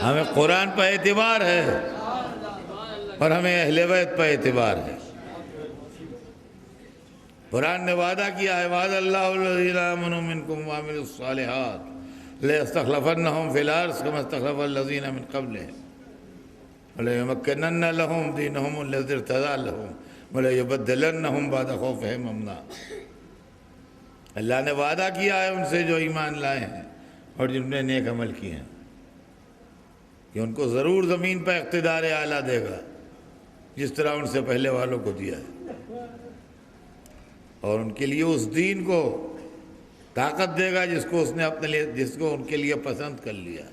ہمیں قرآن پر اعتبار ہے اور ہمیں اہل بیت پر اعتبار ہے۔ قرآن نے وعدہ کیا ہے وعد اللہ الذین آمنوا منکم وعملوا الصالحات لَيَسْتَخْلَفَنَّهُمْ فِي الْأَرْضِ كَمَا اسْتَخْلَفَ الَّذِينَ مِنْ قَبْلِهِمْ وَلَيُمَكِّنَنَّ لَهُمْ دِينَهُمُ الَّذِي ارْتَضَىٰ لَهُمْ وَلَيُبَدِّلَنَّهُمْ بَعْدَ خَوْفِهِمْ أَمْنًا۔ اللہ نے وعدہ کیا ہے ان سے جو ایمان لائے ہیں اور جن نے نیک عمل کیے ہیں کہ ان کو ضرور زمین پر اقتدار اعلیٰ دے گا جس طرح ان سے پہلے والوں کو دیا ہے، اور ان کے لیے اس دین کو طاقت دے گا جس کو اس نے اپنے لیے جس کو ان کے لیے پسند کر لیا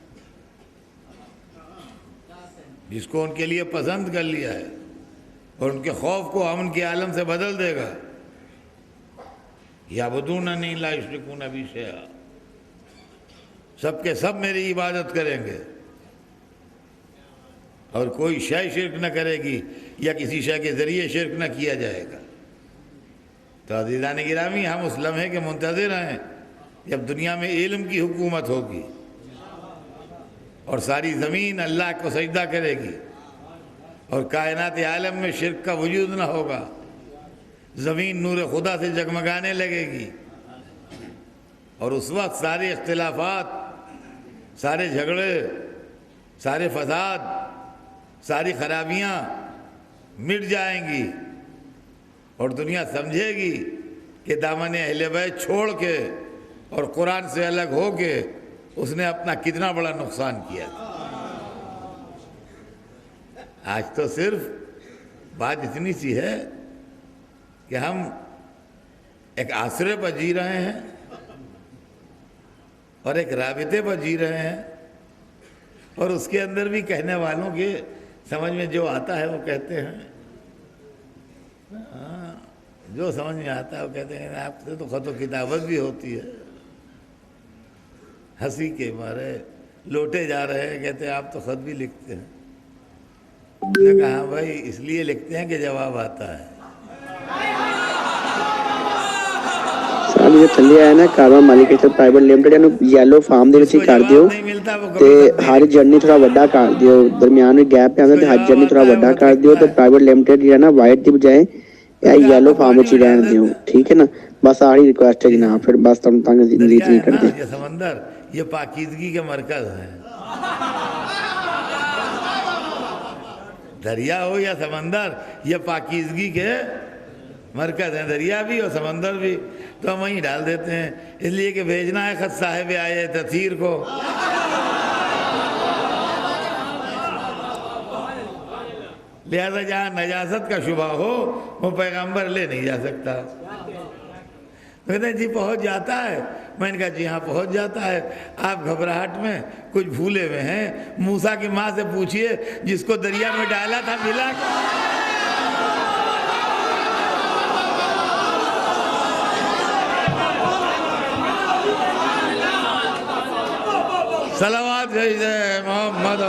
جس کو ان کے لیے پسند کر لیا ہے، اور ان کے خوف کو امن کے عالم سے بدل دے گا۔ یعبدوننی لا یشرکون بی شیئا، سب کے سب میری عبادت کریں گے اور کوئی شے شرک نہ کرے گی یا کسی شے کے ذریعے شرک نہ کیا جائے گا۔ تو عزیزان گرامی، ہم اس لمحے کے منتظر ہیں جب دنیا میں علم کی حکومت ہوگی اور ساری زمین اللہ کو سجدہ کرے گی اور کائنات عالم میں شرک کا وجود نہ ہوگا، زمین نور خدا سے جگمگانے لگے گی، اور اس وقت سارے اختلافات، سارے جھگڑے، سارے فساد، ساری خرابیاں مٹ جائیں گی، اور دنیا سمجھے گی کہ دامن اہل بیت چھوڑ کے اور قرآن سے الگ ہو کے اس نے اپنا کتنا بڑا نقصان کیا۔ آج تو صرف بات اتنی سی ہے کہ ہم ایک آسرے پر جی رہے ہیں اور ایک رابطے پر جی رہے ہیں، اور اس کے اندر بھی کہنے والوں کے سمجھ میں جو آتا ہے وہ کہتے ہیں، جو سمجھ میں آتا ہے وہ کہتے ہیں آپ سے تو خط و کتابت بھی ہوتی ہے، ہنسی کے مارے لوٹے جا رہے ہیں، کہتے ہیں آپ تو خط بھی لکھتے ہیں۔ میں نے کہا ہاں بھائی، اس لیے لکھتے ہیں کہ جواب آتا ہے۔ ਸਾਲੀ ਦੇ ਥੱਲੇ ਆਇਆ ਨਾ ਕਾਰਵਾ ਮਾਲਿਕ ਇਸ ਪ੍ਰਾਈਵੇਟ ਲਿਮਟਿਡ ਇਹਨੂੰ ਯੈਲੋ ਫਾਰਮ ਦੇ ਵਿੱਚ ਹੀ ਕਰ ਦਿਓ ਤੇ ਹਰ ਜਰਨੀ ਥੋੜਾ ਵੱਡਾ ਕਰ ਦਿਓ, ਦਰਮਿਆਨ ਵਿੱਚ ਗੈਪ ਆਉਂਦਾ ਤੇ ਹਰ ਜਰਨੀ ਥੋੜਾ ਵੱਡਾ ਕਰ ਦਿਓ ਤੇ ਪ੍ਰਾਈਵੇਟ ਲਿਮਟਿਡ ਜਿਹੜਾ ਨਾ ਵਾਈਟ ਦੀ ਬਜਾਏ ਇਹ ਯੈਲੋ ਫਾਰਮ ਵਿੱਚ ਹੀ ਰਹਿਣ ਦਿਓ، ٹھیک ہے نا؟ بس آخری ریکویسٹ ہے جناب، پھر بس تم تنگ زندگی نہیں کرتے۔ یہ سمندر یہ پاکیزگی کے مرکز ہے، دریا ہو یا سمندر یہ پاکیزگی کے مرکز ہیں، دریا بھی اور سمندر بھی، تو ہم وہیں ڈال دیتے ہیں، اس لیے کہ بھیجنا ہے خط صاحب آئے تطہیر کو۔ لہذا جہاں نجاست کا شبہ ہو وہ پیغمبر لے نہیں جا سکتا۔ کہتے ہیں جی پہنچ جاتا ہے، میں نے کہا جی ہاں پہنچ جاتا ہے، آپ گھبراہٹ میں کچھ بھولے ہوئے ہیں، موسیٰ کی ماں سے پوچھئے جس کو دریا میں ڈالا تھا ملا۔ صلوات بھیجے محمد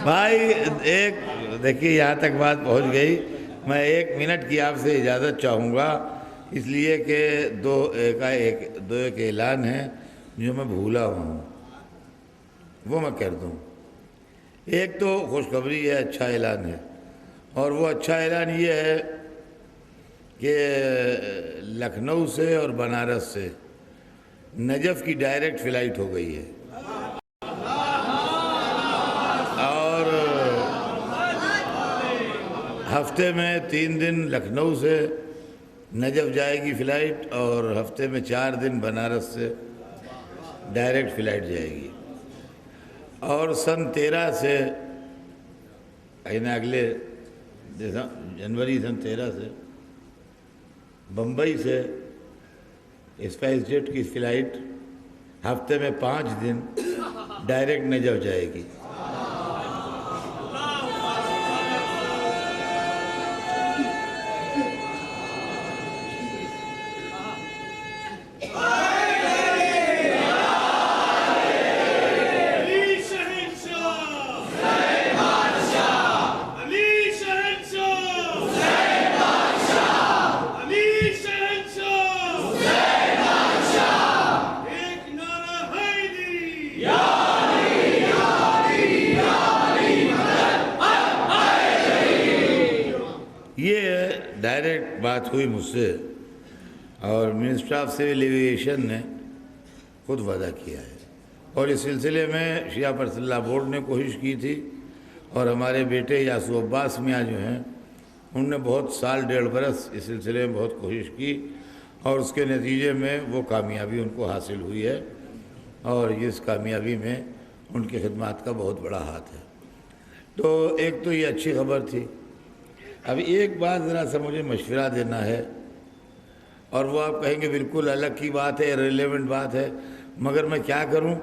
بھائی ایک دیکھیے یہاں تک بات پہنچ گئی، میں 1 منٹ کی آپ سے اجازت چاہوں گا، اس لیے کہ دو ایک اعلان ہیں جو میں بھولا ہوں، وہ میں کر دوں۔ ایک تو خوشخبری ہے، اچھا اعلان ہے، اور وہ اچھا اعلان یہ ہے کہ لکھنؤ سے اور بنارس سے نجف کی ڈائریکٹ فلائٹ ہو گئی ہے، اور ہفتے میں 3 دن لکھنؤ سے نجف جائے گی فلائٹ، اور ہفتے میں 4 دن بنارس سے ڈائریکٹ فلائٹ جائے گی۔ اور سن 13 سے اگلے جنوری سن 13 سے بمبئی سے اسپائس جیٹ کی فلائٹ ہفتے میں 5 دن ڈائریکٹ نجف جائے گی۔ یہ ڈائریکٹ بات ہوئی مجھ سے، اور منسٹر آف سول ایویشن نے خود وعدہ کیا ہے، اور اس سلسلے میں شیعہ پرسنل لا بورڈ نے کوشش کی تھی، اور ہمارے بیٹے یاسو عباس میاں جو ہیں انہوں نے بہت سال 1.5 برس اس سلسلے میں بہت کوشش کی، اور اس کے نتیجے میں وہ کامیابی ان کو حاصل ہوئی ہے، اور اس کامیابی میں ان کی خدمات کا بہت بڑا ہاتھ ہے۔ تو ایک تو یہ اچھی خبر تھی۔ اب ایک بات ذرا سا مجھے مشورہ دینا ہے، اور وہ آپ کہیں گے بالکل الگ کی بات ہے، ریلیونٹ بات ہے، مگر میں کیا کروں؟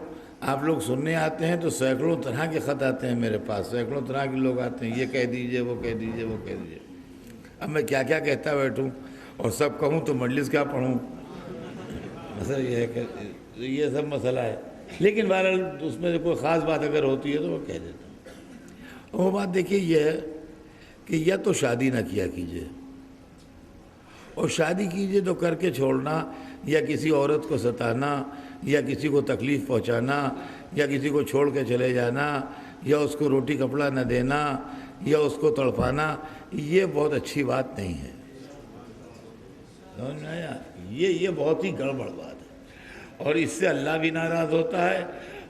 آپ لوگ سننے آتے ہیں تو سینکڑوں طرح کے خط آتے ہیں میرے پاس، سینکڑوں طرح کے لوگ آتے ہیں، یہ کہہ دیجئے، وہ کہہ دیجئے، وہ کہہ دیجئے۔ اب میں کیا کیا کہتا بیٹھوں اور سب کہوں تو مجلس کیا پڑھوں؟ مسئلہ یہ ہے کہ یہ سب مسئلہ ہے، لیکن بہرحال اس میں کوئی خاص بات اگر ہوتی ہے تو وہ کہہ دیتا ہوں۔ وہ بات دیکھیے یہ ہے کہ یا تو شادی نہ کیا کیجئے، اور شادی کیجئے تو کر کے چھوڑنا، یا کسی عورت کو ستانا، یا کسی کو تکلیف پہنچانا، یا کسی کو چھوڑ کے چلے جانا، یا اس کو روٹی کپڑا نہ دینا، یا اس کو تڑپانا، یہ بہت اچھی بات نہیں ہے۔ سمجھ میں آیا؟ یہ بہت ہی گڑبڑ بات ہے، اور اس سے اللہ بھی ناراض ہوتا ہے،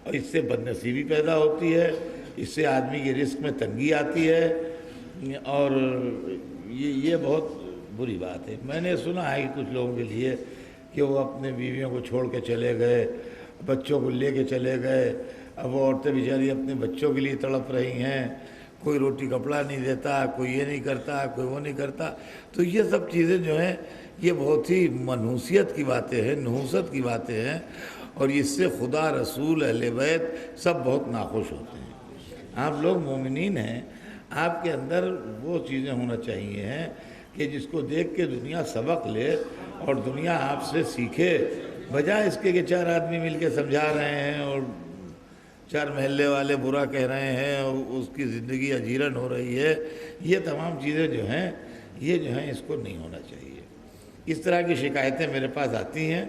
اور اس سے بدنصیبی پیدا ہوتی ہے، اس سے آدمی کے رزق میں تنگی آتی ہے، اور یہ بہت بری بات ہے۔ میں نے سنا ہے کہ کچھ لوگوں کے لیے کہ وہ اپنے بیویوں کو چھوڑ کے چلے گئے، بچوں کو لے کے چلے گئے، اب وہ عورتیں بیچاری اپنے بچوں کے لیے تڑپ رہی ہیں، کوئی روٹی کپڑا نہیں دیتا، کوئی یہ نہیں کرتا، کوئی وہ نہیں کرتا۔ تو یہ سب چیزیں جو ہیں یہ بہت ہی منحوسیت کی باتیں ہیں، نحوست کی باتیں ہیں، اور اس سے خدا، رسول، اہل بیت سب بہت ناخوش ہوتے ہیں۔ آپ لوگ مومنین ہیں، آپ کے اندر وہ چیزیں ہونا چاہیے ہیں کہ جس کو دیکھ کے دنیا سبق لے اور دنیا آپ سے سیکھے، بجائے اس کے کہ 4 آدمی مل کے سمجھا رہے ہیں اور 4 محلے والے برا کہہ رہے ہیں اور اس کی زندگی اجیرن ہو رہی ہے۔ یہ تمام چیزیں جو ہیں اس کو نہیں ہونا چاہیے۔ اس طرح کی شکایتیں میرے پاس آتی ہیں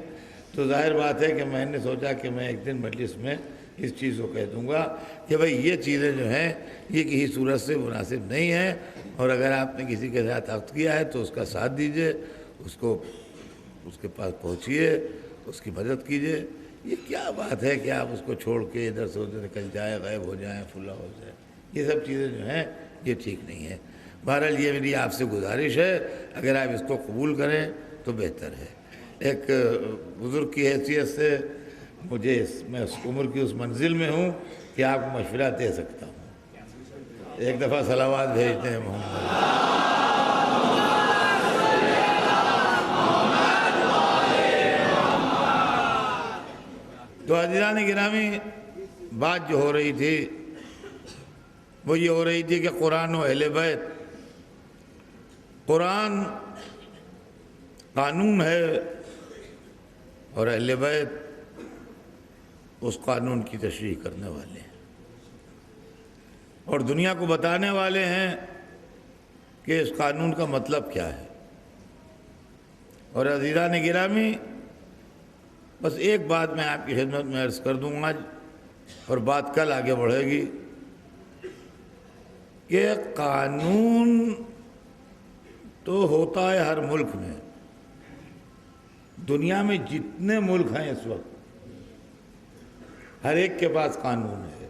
تو ظاہر بات ہے کہ میں نے سوچا کہ میں ایک دن مجلس میں اس چیز کو کہہ دوں گا کہ بھئی یہ چیزیں جو ہیں یہ کسی صورت سے مناسب نہیں ہیں، اور اگر آپ نے کسی کے ساتھ عقد کیا ہے تو اس کا ساتھ دیجئے، اس کے پاس پہنچیے، اس کی مدد کیجئے۔ یہ کیا بات ہے کہ آپ اس کو چھوڑ کے ادھر سے ادھر نکل جائیں، غائب ہو جائیں، فلاں ہو جائے، یہ سب چیزیں جو ہیں یہ ٹھیک نہیں ہیں۔ بہرحال یہ میری آپ سے گزارش ہے، اگر آپ اس کو قبول کریں تو بہتر ہے۔ ایک بزرگ کی حیثیت سے میں اس عمر کی اس منزل میں ہوں کہ آپ کو مشورہ دے سکتا ہوں۔ ایک دفعہ صلوات بھیجتے ہیں محمد۔ تو عزیزان گرامی، بات جو ہو رہی تھی وہ یہ ہو رہی تھی کہ قرآن و اہل بیت، قرآن قانون ہے اور اہل بیت اس قانون کی تشریح کرنے والے ہیں، اور دنیا کو بتانے والے ہیں کہ اس قانون کا مطلب کیا ہے۔ اور عزیزان گرامی، بس ایک بات میں آپ کی خدمت میں عرض کر دوں آج، اور بات کل آگے بڑھے گی، کہ قانون تو ہوتا ہے ہر ملک میں. دنیا میں جتنے ملک ہیں اس وقت ہر ایک کے پاس قانون ہے،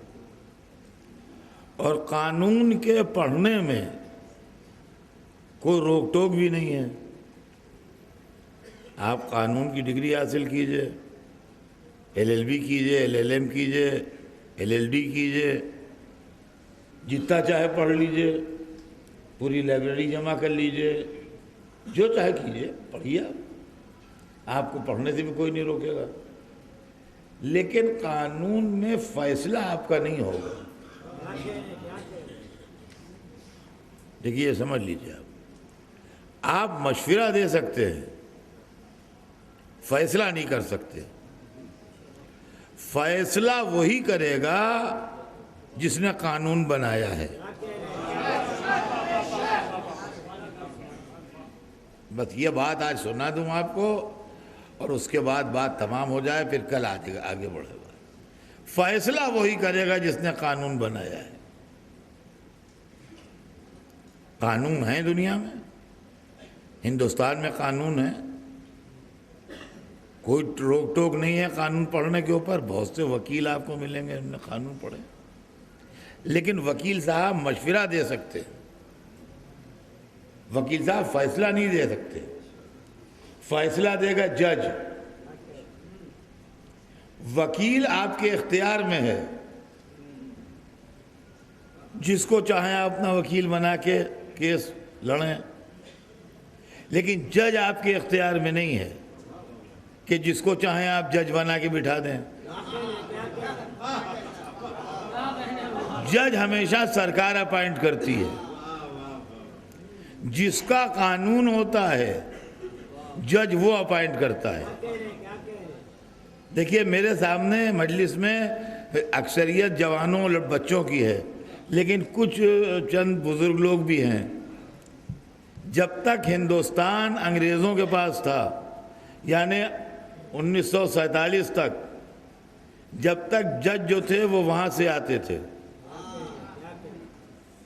اور قانون کے پڑھنے میں کوئی روک ٹوک بھی نہیں ہے. آپ قانون کی ڈگری حاصل کیجئے، LLB کیجئے، LLM کیجئے، LLD کیجئے، جتنا چاہے پڑھ لیجئے، پوری لائبریری جمع کر لیجئے، جو چاہے کیجئے، پڑھیے. آپ کو پڑھنے سے بھی کوئی نہیں روکے گا، لیکن قانون میں فیصلہ آپ کا نہیں ہوگا. دیکھیے سمجھ لیجئے، آپ مشورہ دے سکتے ہیں، فیصلہ نہیں کر سکتے. فیصلہ وہی کرے گا جس نے قانون بنایا ہے. بس یہ بات آج سنا دوں آپ کو، اور اس کے بعد بات تمام ہو جائے، پھر کل آگے بڑھے گا. فیصلہ وہی کرے گا جس نے قانون بنایا ہے. قانون ہے دنیا میں، ہندوستان میں قانون ہے، کوئی روک ٹوک نہیں ہے قانون پڑھنے کے اوپر. بہت سے وکیل آپ کو ملیں گے انہوں نے قانون پڑھے، لیکن وکیل صاحب مشورہ دے سکتے، وکیل صاحب فیصلہ نہیں دے سکتے. فیصلہ دے گا جج. وکیل آپ کے اختیار میں ہے، جس کو چاہیں آپ اپنا وکیل بنا کے کیس لڑیں، لیکن جج آپ کے اختیار میں نہیں ہے کہ جس کو چاہیں آپ جج بنا کے بٹھا دیں. جج ہمیشہ سرکار اپائنٹ کرتی ہے. جس کا قانون ہوتا ہے جج وہ اپائنٹ کرتا ہے. دیکھیے میرے سامنے مجلس میں اکثریت جوانوں اور بچوں کی ہے، لیکن کچھ چند بزرگ لوگ بھی ہیں. جب تک ہندوستان انگریزوں کے پاس تھا، یعنی 1947 تک، جب تک جج جو تھے وہ وہاں سے آتے تھے،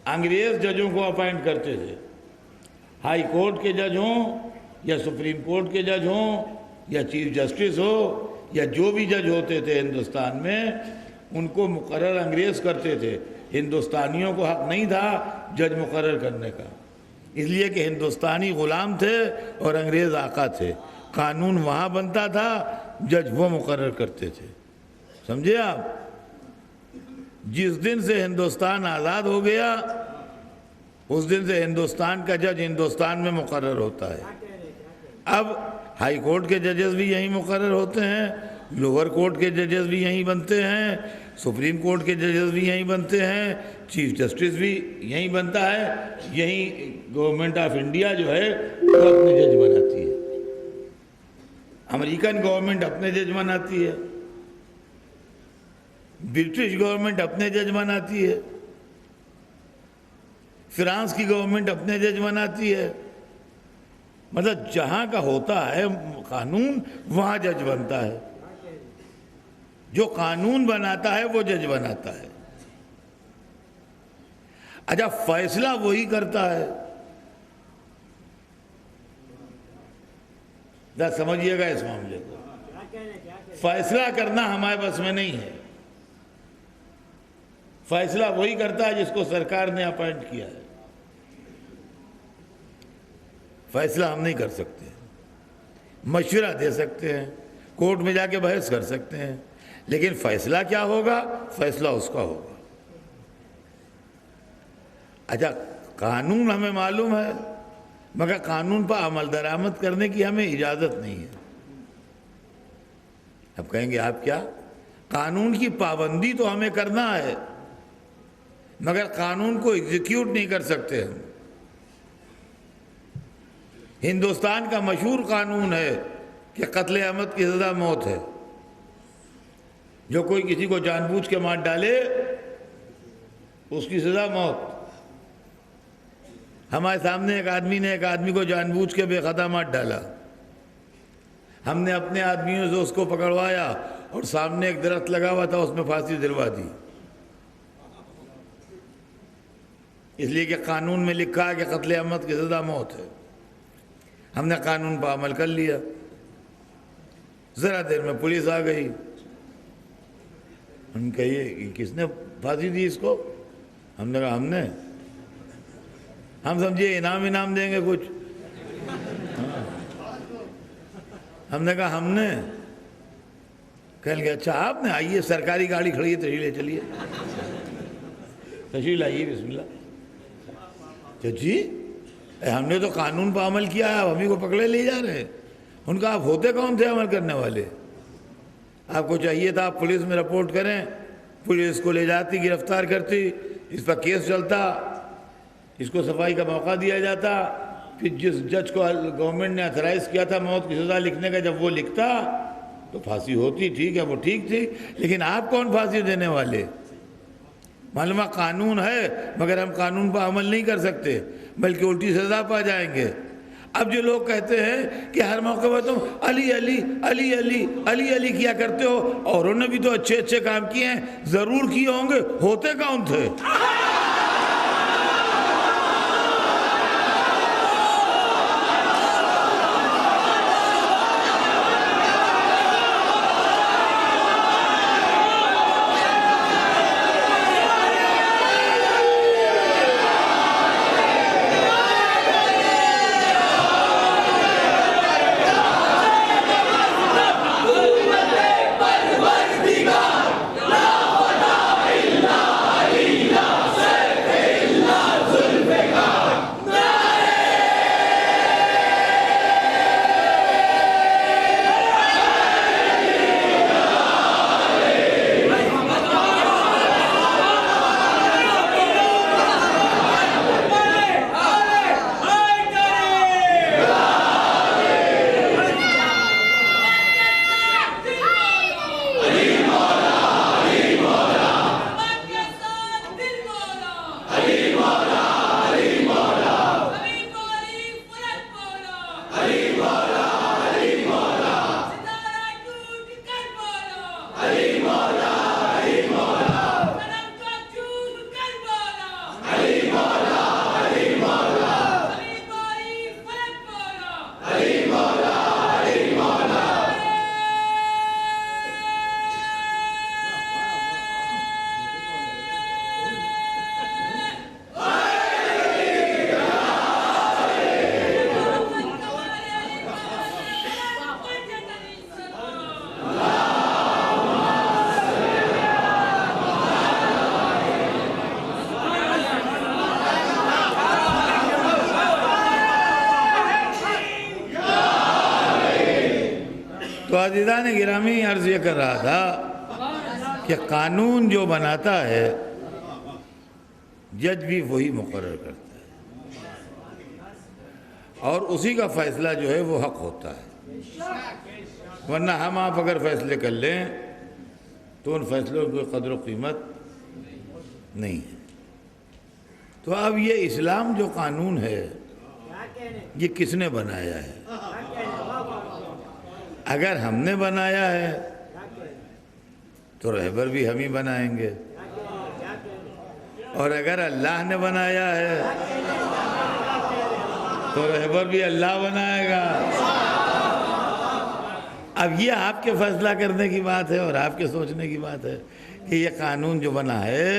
انگریز ججوں کو اپائنٹ کرتے تھے. ہائی کورٹ کے جج ہوں یا سپریم کورٹ کے جج ہوں یا چیف جسٹس ہو یا جو بھی جج ہوتے تھے ہندوستان میں، ان کو مقرر انگریز کرتے تھے. ہندوستانیوں کو حق نہیں تھا جج مقرر کرنے کا، اس لیے کہ ہندوستانی غلام تھے اور انگریز آقا تھے. قانون وہاں بنتا تھا، جج وہ مقرر کرتے تھے. سمجھے آپ؟ جس دن سے ہندوستان آزاد ہو گیا اس دن سے ہندوستان کا جج ہندوستان میں مقرر ہوتا ہے. اب ہائی کورٹ کے ججز بھی یہیں مقرر ہوتے ہیں، لوور کورٹ کے ججز بھی یہیں بنتے ہیں، سپریم کورٹ کے ججز بھی یہیں بنتے ہیں، چیف جسٹس بھی یہیں بنتا ہے. یہیں گورنمنٹ آف انڈیا جو ہے وہ اپنے جج بناتی ہے، امریکن گورنمنٹ اپنے جج بناتی ہے، برٹش گورنمنٹ اپنے جج بناتی ہے، فرانس کی گورنمنٹ اپنے جج بناتی ہے. مطلب جہاں کا ہوتا ہے قانون وہاں جج بنتا ہے. جو قانون بناتا ہے وہ جج بناتا ہے. اچھا فیصلہ وہی کرتا ہے. ذرا سمجھیے گا اس معاملے کو. فیصلہ کرنا ہمارے بس میں نہیں ہے. فیصلہ وہی کرتا ہے جس کو سرکار نے اپائنٹ کیا ہے. فیصلہ ہم نہیں کر سکتے. مشورہ دے سکتے ہیں، کورٹ میں جا کے بحث کر سکتے ہیں، لیکن فیصلہ کیا ہوگا؟ فیصلہ اس کا ہوگا. اچھا قانون ہمیں معلوم ہے، مگر قانون پر عمل درآمد کرنے کی ہمیں اجازت نہیں ہے. اب کہیں گے آپ کیا؟ قانون کی پابندی تو ہمیں کرنا ہے، مگر قانون کو ایگزیکیوٹ نہیں کر سکتے ہم. ہندوستان کا مشہور قانون ہے کہ قتل عمد کی سزا موت ہے. جو کوئی کسی کو جان بوجھ کے مار ڈالے اس کی سزا موت. ہمارے سامنے ایک آدمی نے ایک آدمی کو جان بوجھ کے بے خطا مار ڈالا. ہم نے اپنے آدمیوں سے اس کو پکڑوایا اور سامنے ایک درخت لگا ہوا تھا اس میں پھانسی دلوا دی. اس لیے کہ قانون میں لکھا ہے کہ قتل عمد کی سزا موت ہے. ہم نے قانون پر عمل کر لیا، ذرا دیر میں پولیس آ گئی، ان کا یہ کس نے پھانسی دی اس کو؟ ہم نے کہا ہم سمجھے انعام دیں گے کچھ، ہم نے کہا ہم نے، کہنے لگے اچھا آپ نے، آئیے سرکاری گاڑی کھڑی ہے تشریف لے چلیے، تشریف لائیے بسم اللہ۔ جی ہم نے تو قانون پر عمل کیا ہے، آپ ہمیں کو پکڑے لے جا رہے ہیں۔ ان کا آپ ہوتے کون تھے عمل کرنے والے؟ آپ کو چاہیے تھا آپ پولیس میں رپورٹ کریں، پولیس کو لے جاتی، گرفتار کرتی، اس پر کیس چلتا، اس کو صفائی کا موقع دیا جاتا، پھر جس جج کو گورنمنٹ نے اتھرائز کیا تھا موت کی سزا لکھنے کا، جب وہ لکھتا تو پھانسی ہوتی، ٹھیک ہے وہ ٹھیک تھی، لیکن آپ کون پھانسی دینے والے؟ معلوم قانون ہے مگر ہم قانون پر عمل نہیں کر سکتے، بلکہ الٹی سزا پا جائیں گے۔ اب جو لوگ کہتے ہیں کہ ہر موقع پر تم علی علی علی علی علی علی کیا کرتے ہو، اور انہوں نے بھی تو اچھے اچھے کام کیے ہیں، ضرور کیے ہوں گے، ہوتے کون تھے؟ تو عزیزان گرامی عرض یہ کر رہا تھا کہ قانون جو بناتا ہے جج بھی وہی مقرر کرتا ہے، اور اسی کا فیصلہ جو ہے وہ حق ہوتا ہے، ورنہ ہم آپ اگر فیصلے کر لیں تو ان فیصلوں کی قدر و قیمت نہیں ہے۔ تو اب یہ اسلام جو قانون ہے یہ کس نے بنایا ہے؟ اگر ہم نے بنایا ہے تو رہبر بھی ہم ہی بنائیں گے، اور اگر اللہ نے بنایا ہے تو رہبر بھی اللہ بنائے گا۔ اب یہ آپ کے فیصلہ کرنے کی بات ہے اور آپ کے سوچنے کی بات ہے کہ یہ قانون جو بنا ہے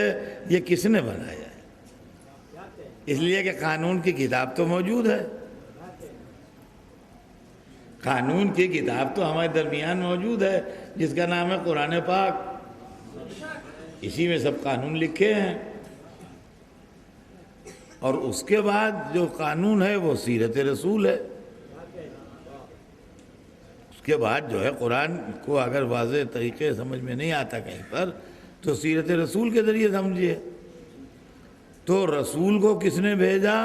یہ کس نے بنایا ہے۔ اس لیے کہ قانون کی کتاب تو موجود ہے، قانون کی کتاب تو ہمارے درمیان موجود ہے جس کا نام ہے قرآن پاک، اسی میں سب قانون لکھے ہیں، اور اس کے بعد جو قانون ہے وہ سیرت رسول ہے۔ اس کے بعد جو ہے قرآن کو اگر واضح طریقے سمجھ میں نہیں آتا کہیں پر تو سیرت رسول کے ذریعے سمجھیے۔ تو رسول کو کس نے بھیجا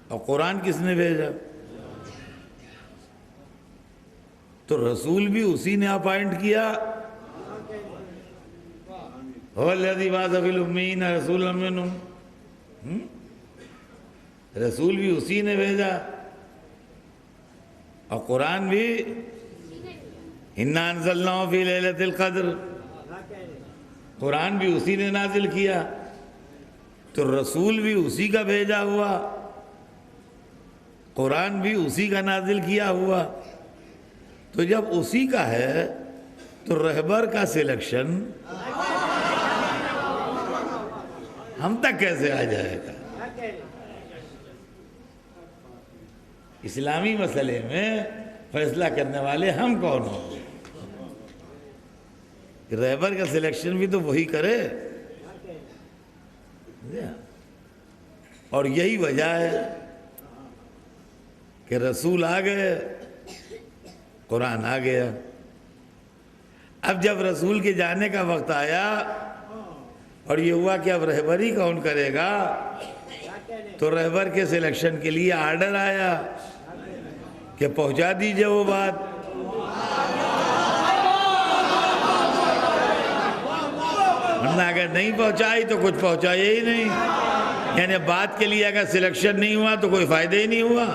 اور قرآن کس نے بھیجا؟ تو رسول بھی اسی نے اپائنٹ کیا، وَالَّذِي بَعَثَ فِي الْأُمِّيِّينَ رَسُولًا مِّنْهُمْ، رسول بھی اسی نے بھیجا، اور قرآن بھی اِنَّا أَنزَلْنَاهُ فِي لَيْلَةِ الْقَدْرِ، قرآن بھی اسی نے نازل کیا، تو رسول بھی اسی کا بھیجا ہوا، قرآن بھی اسی کا نازل کیا ہوا، تو جب اسی کا ہے تو رہبر کا سلیکشن ہم تک کیسے آ جائے گا؟ اسلامی مسئلے میں فیصلہ کرنے والے ہم کون ہوں؟ رہبر کا سلیکشن بھی تو وہی کرے، اور یہی وجہ ہے کہ رسول آ گئے، قرآن آ گیا۔ اب جب رسول کے جانے کا وقت آیا اور یہ ہوا کہ اب رہبری کون کرے گا، تو رہبر کے سلیکشن کے لیے آرڈر آیا کہ پہنچا دیجئے وہ بات۔ ورنہ اگر نہیں پہنچائی تو کچھ پہنچایا ہی نہیں، یعنی بات کے لیے اگر سلیکشن نہیں ہوا تو کوئی فائدہ ہی نہیں ہوا۔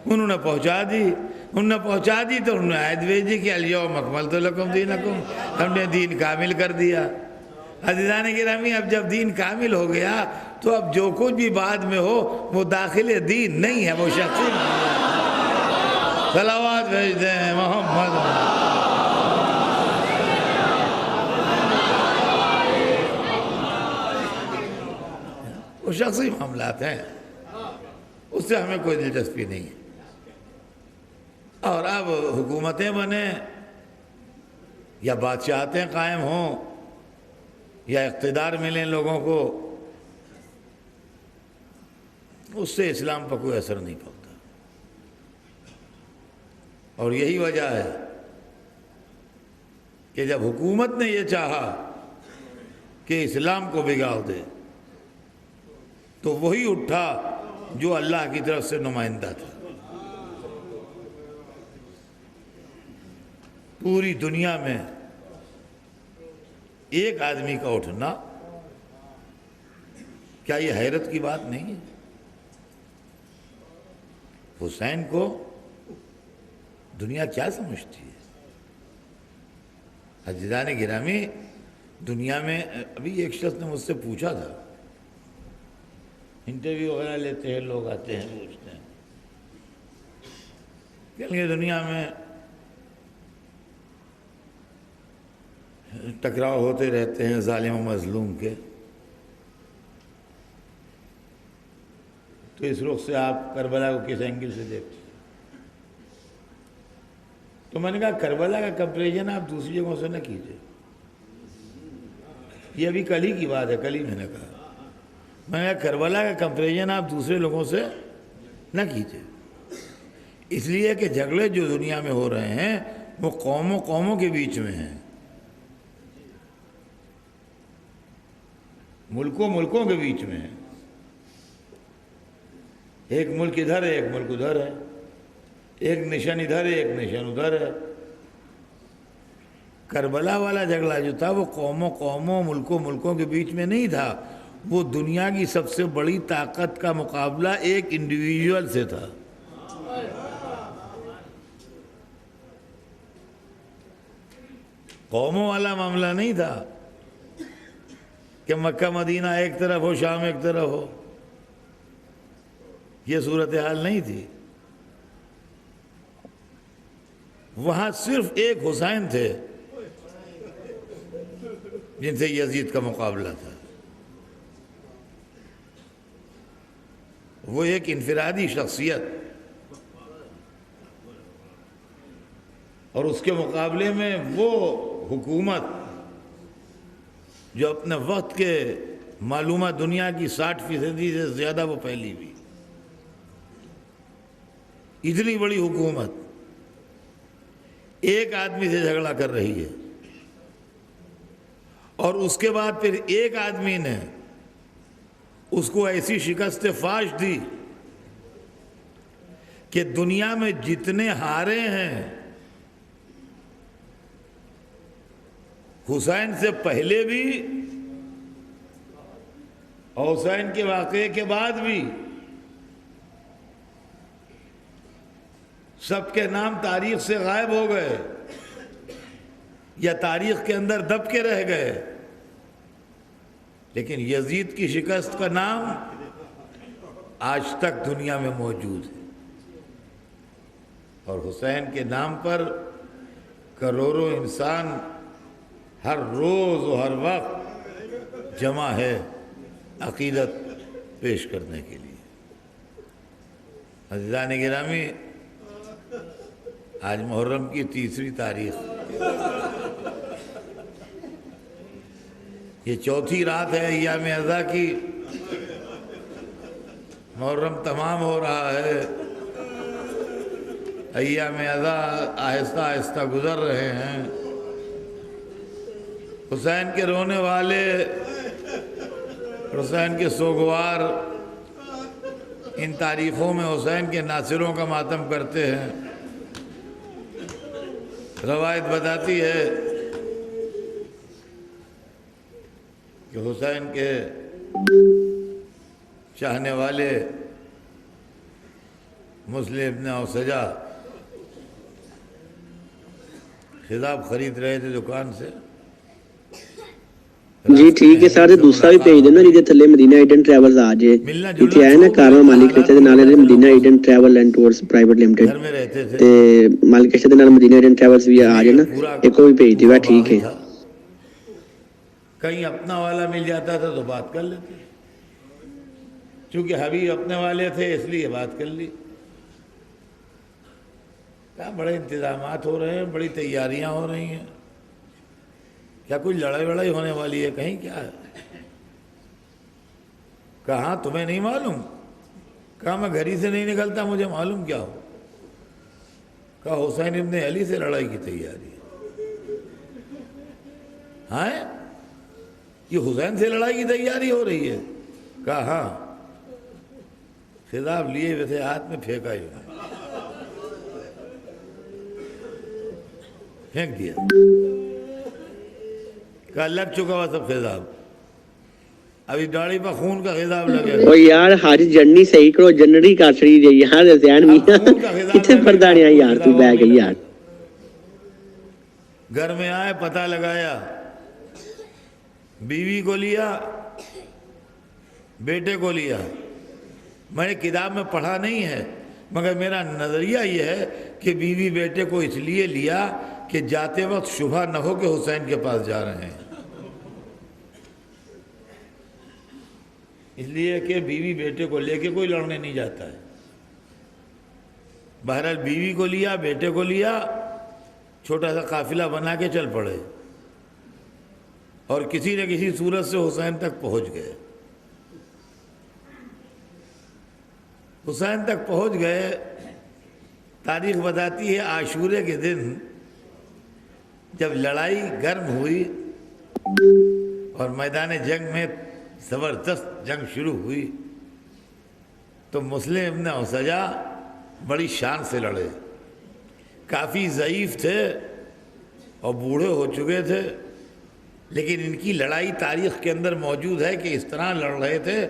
انہوں نے پہنچا دی، تو انہوں نے آیت بھیجی کہ الیوم اکملت لکم دینکم، ہم نے دین کامل کر دیا۔ عزیزان گرامی، اب جب دین کامل ہو گیا تو اب جو کچھ بھی بعد میں ہو وہ داخل دین نہیں ہے، وہ شخصی صلوات بھیج دیں محمد۔ وہ شخصی معاملات ہیں، اس سے ہمیں کوئی دلچسپی نہیں ہے۔ اور اب حکومتیں بنیں یا بادشاہتیں قائم ہوں یا اقتدار ملیں لوگوں کو، اس سے اسلام پر کوئی اثر نہیں پڑتا۔ اور یہی وجہ ہے کہ جب حکومت نے یہ چاہا کہ اسلام کو بگاڑ دے تو وہی اٹھا جو اللہ کی طرف سے نمائندہ تھا۔ پوری دنیا میں ایک آدمی کا اٹھنا، کیا یہ حیرت کی بات نہیں ہے؟ حسین کو دنیا کیا سمجھتی ہے؟ عزیزان گرامی، دنیا میں ابھی ایک شخص نے مجھ سے پوچھا تھا، انٹرویو وغیرہ لیتے ہیں لوگ، آتے ہیں پوچھتے ہیں کہ دنیا میں ٹکراؤ ہوتے رہتے ہیں ظالم و مظلوم کے، تو اس رخ سے آپ کربلا کو کس اینگل سے دیکھتے ہیں؟ تو میں نے کہا کربلا کا کمپیریزن آپ دوسری جگہوں سے نہ کیجئے، یہ ابھی کل ہی کی بات ہے، کل ہی میں نے کہا کربلا کا کمپیریزن آپ دوسرے لوگوں سے نہ کیجئے، اس لیے کہ جھگڑے جو دنیا میں ہو رہے ہیں وہ قوموں کے بیچ میں ہیں، ملکوں کے بیچ میں ہیں، ایک ملک ادھر ہے ایک ملک ادھر ہے، ایک نشان ادھر ہے ایک نشان ادھر ہے۔ کربلا والا جھگڑا جو تھا وہ قوموں ملکوں کے بیچ میں نہیں تھا، وہ دنیا کی سب سے بڑی طاقت کا مقابلہ ایک انڈیویجول سے تھا۔ قوموں والا معاملہ نہیں تھا کہ مکہ مدینہ ایک طرف ہو شام ایک طرف ہو، یہ صورتحال نہیں تھی۔ وہاں صرف ایک حسین تھے جن سے یزید کا مقابلہ تھا، وہ ایک انفرادی شخصیت، اور اس کے مقابلے میں وہ حکومت جو اپنے وقت کے معلومہ دنیا کی 60% سے زیادہ وہ پھیلی ہوئی، اتنی بڑی حکومت ایک آدمی سے جھگڑا کر رہی ہے، اور اس کے بعد پھر ایک آدمی نے اس کو ایسی شکست فاش دی کہ دنیا میں جتنے ہارے ہیں حسین سے پہلے بھی اور حسین کے واقعے کے بعد بھی، سب کے نام تاریخ سے غائب ہو گئے یا تاریخ کے اندر دب کے رہ گئے، لیکن یزید کی شکست کا نام آج تک دنیا میں موجود ہے۔ اور حسین کے نام پر کروڑوں انسان ہر روز و ہر وقت جمع ہے عقیدت پیش کرنے کے لیے۔ عزیزان گرامی، آج محرم کی 3 تاریخ، یہ 4تھی رات ہے ایام اضحیٰ کی۔ محرم تمام ہو رہا ہے، ایام اضحیٰ آہستہ آہستہ گزر رہے ہیں۔ حسین کے رونے والے، حسین کے سوگوار ان تاریخوں میں حسین کے ناصروں کا ماتم کرتے ہیں۔ روایت بتاتی ہے کہ حسین کے چاہنے والے مسلم ابن اوسجا خضاب خرید رہے تھے دکان سے۔ جی ٹھیک ہے سر، دوسرا بھی بھیج دینا جی تھلے مدینہ ایڈن ٹریولز آ جائے اتنے آئے نا کارواں مالک رہتے نالے Madina Eden travel and tours private limited گھر میں رہتے تھے، تے مالک رشتے نال مدینہ ایڈن ٹریولز بھی آ جائے نا، ایک کو بھی بھیج دیوا۔ ٹھیک ہے، کہیں اپنا والا مل جاتا تھا تو بات کر لیتے، چونکہ حبیب اپنے والے تھے اس لیے بات کر لی۔ کیا بڑے انتظامات ہو رہے ہیں، بڑی تیاریاں ہو رہی ہیں، کیا کوئی لڑائی وڑائی ہونے والی ہے کہیں؟ کیا ہے؟ کہاں تمہیں نہیں معلوم؟ کہا میں گھر ہی سے نہیں نکلتا، مجھے معلوم کیا ہو؟ کہا حسین ابن علی سے لڑائی کی تیاری ہے۔ ہاں یہ حسین سے لڑائی کی تیاری ہو رہی ہے؟ کہا ہاں۔ خطاب لیے ویسے ہاتھ میں پھینکا ہی پھینک دیا، کہا لگ چکا ہوا سب خطاب، ابھی داڑھی پر خون کا خطاب لگے۔ او یار حاجی جننی صحیح کرو، جنری کا چھڑی جی یار حسین میاں کتنے پردانیاں یار تو بہ گئی یار۔ گھر میں آئے، پتہ لگایا، بیوی کو لیا، بیٹے کو لیا۔ میں نے کتاب میں پڑھا نہیں ہے، مگر میرا نظریہ یہ ہے کہ بیوی بیٹے کو اس لیے لیا کہ جاتے وقت شبہ نہ ہو کہ حسین کے پاس جا رہے ہیں، اس لیے کہ بیوی بیٹے کو لے کے کوئی لڑنے نہیں جاتا ہے۔ بہرحال بیوی کو لیا، بیٹے کو لیا، چھوٹا سا قافلہ بنا کے چل پڑے اور کسی نہ کسی صورت سے حسین تک پہنچ گئے۔ حسین تک پہنچ گئے۔ تاریخ بتاتی ہے عاشورے کے دن جب لڑائی گرم ہوئی اور میدان جنگ میں زبردست جنگ شروع ہوئی تو مسلم ابن اوسجا بڑی شان سے لڑے۔ کافی ضعیف تھے اور بوڑھے ہو چکے تھے، لیکن ان کی لڑائی تاریخ کے اندر موجود ہے کہ اس طرح لڑ رہے تھے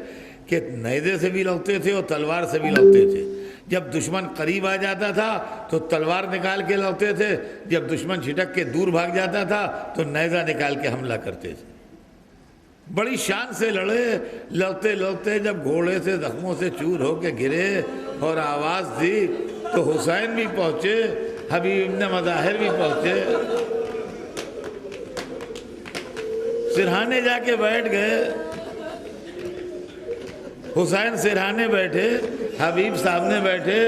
کہ نیزے سے بھی لڑتے تھے اور تلوار سے بھی لڑتے تھے۔ جب دشمن قریب آ جاتا تھا تو تلوار نکال کے لڑتے تھے، جب دشمن چھٹک کے دور بھاگ جاتا تھا تو نیزہ نکال کے حملہ کرتے تھے۔ بڑی شان سے لڑے، لڑتے لڑتے جب گھوڑے سے زخموں سے چور ہو کے گرے اور آواز دی تو حسین بھی پہنچے، حبیب ابن مظاہر بھی پہنچے، سرہانے جا کے بیٹھ گئے۔ حسین سرہانے بیٹھے، حبیب سامنے بیٹھے۔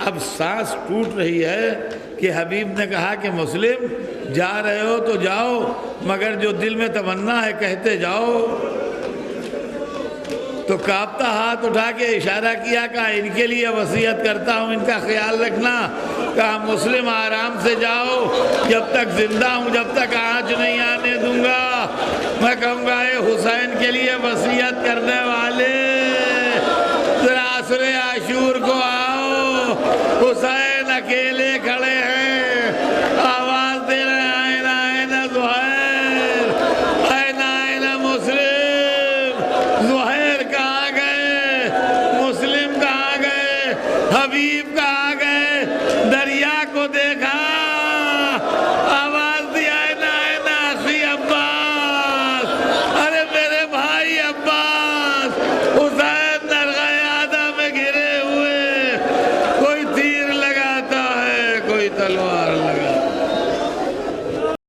اب سانس ٹوٹ رہی ہے کہ حبیب نے کہا کہ مسلم جا رہے ہو تو جاؤ، مگر جو دل میں تمنا ہے کہتے جاؤ۔ تو کانپتا ہاتھ اٹھا کے اشارہ کیا، کہا ان کے لیے وصیت کرتا ہوں، ان کا خیال رکھنا۔ کہا مسلم آرام سے جاؤ، جب تک زندہ ہوں جب تک آنچ نہیں آنے دوں گا۔ میں کہوں گا اے حسین کے لیے وصیت کرنے والے ذرا عصر عاشور کو آؤ، حسین اکیلے کھڑے ہیں،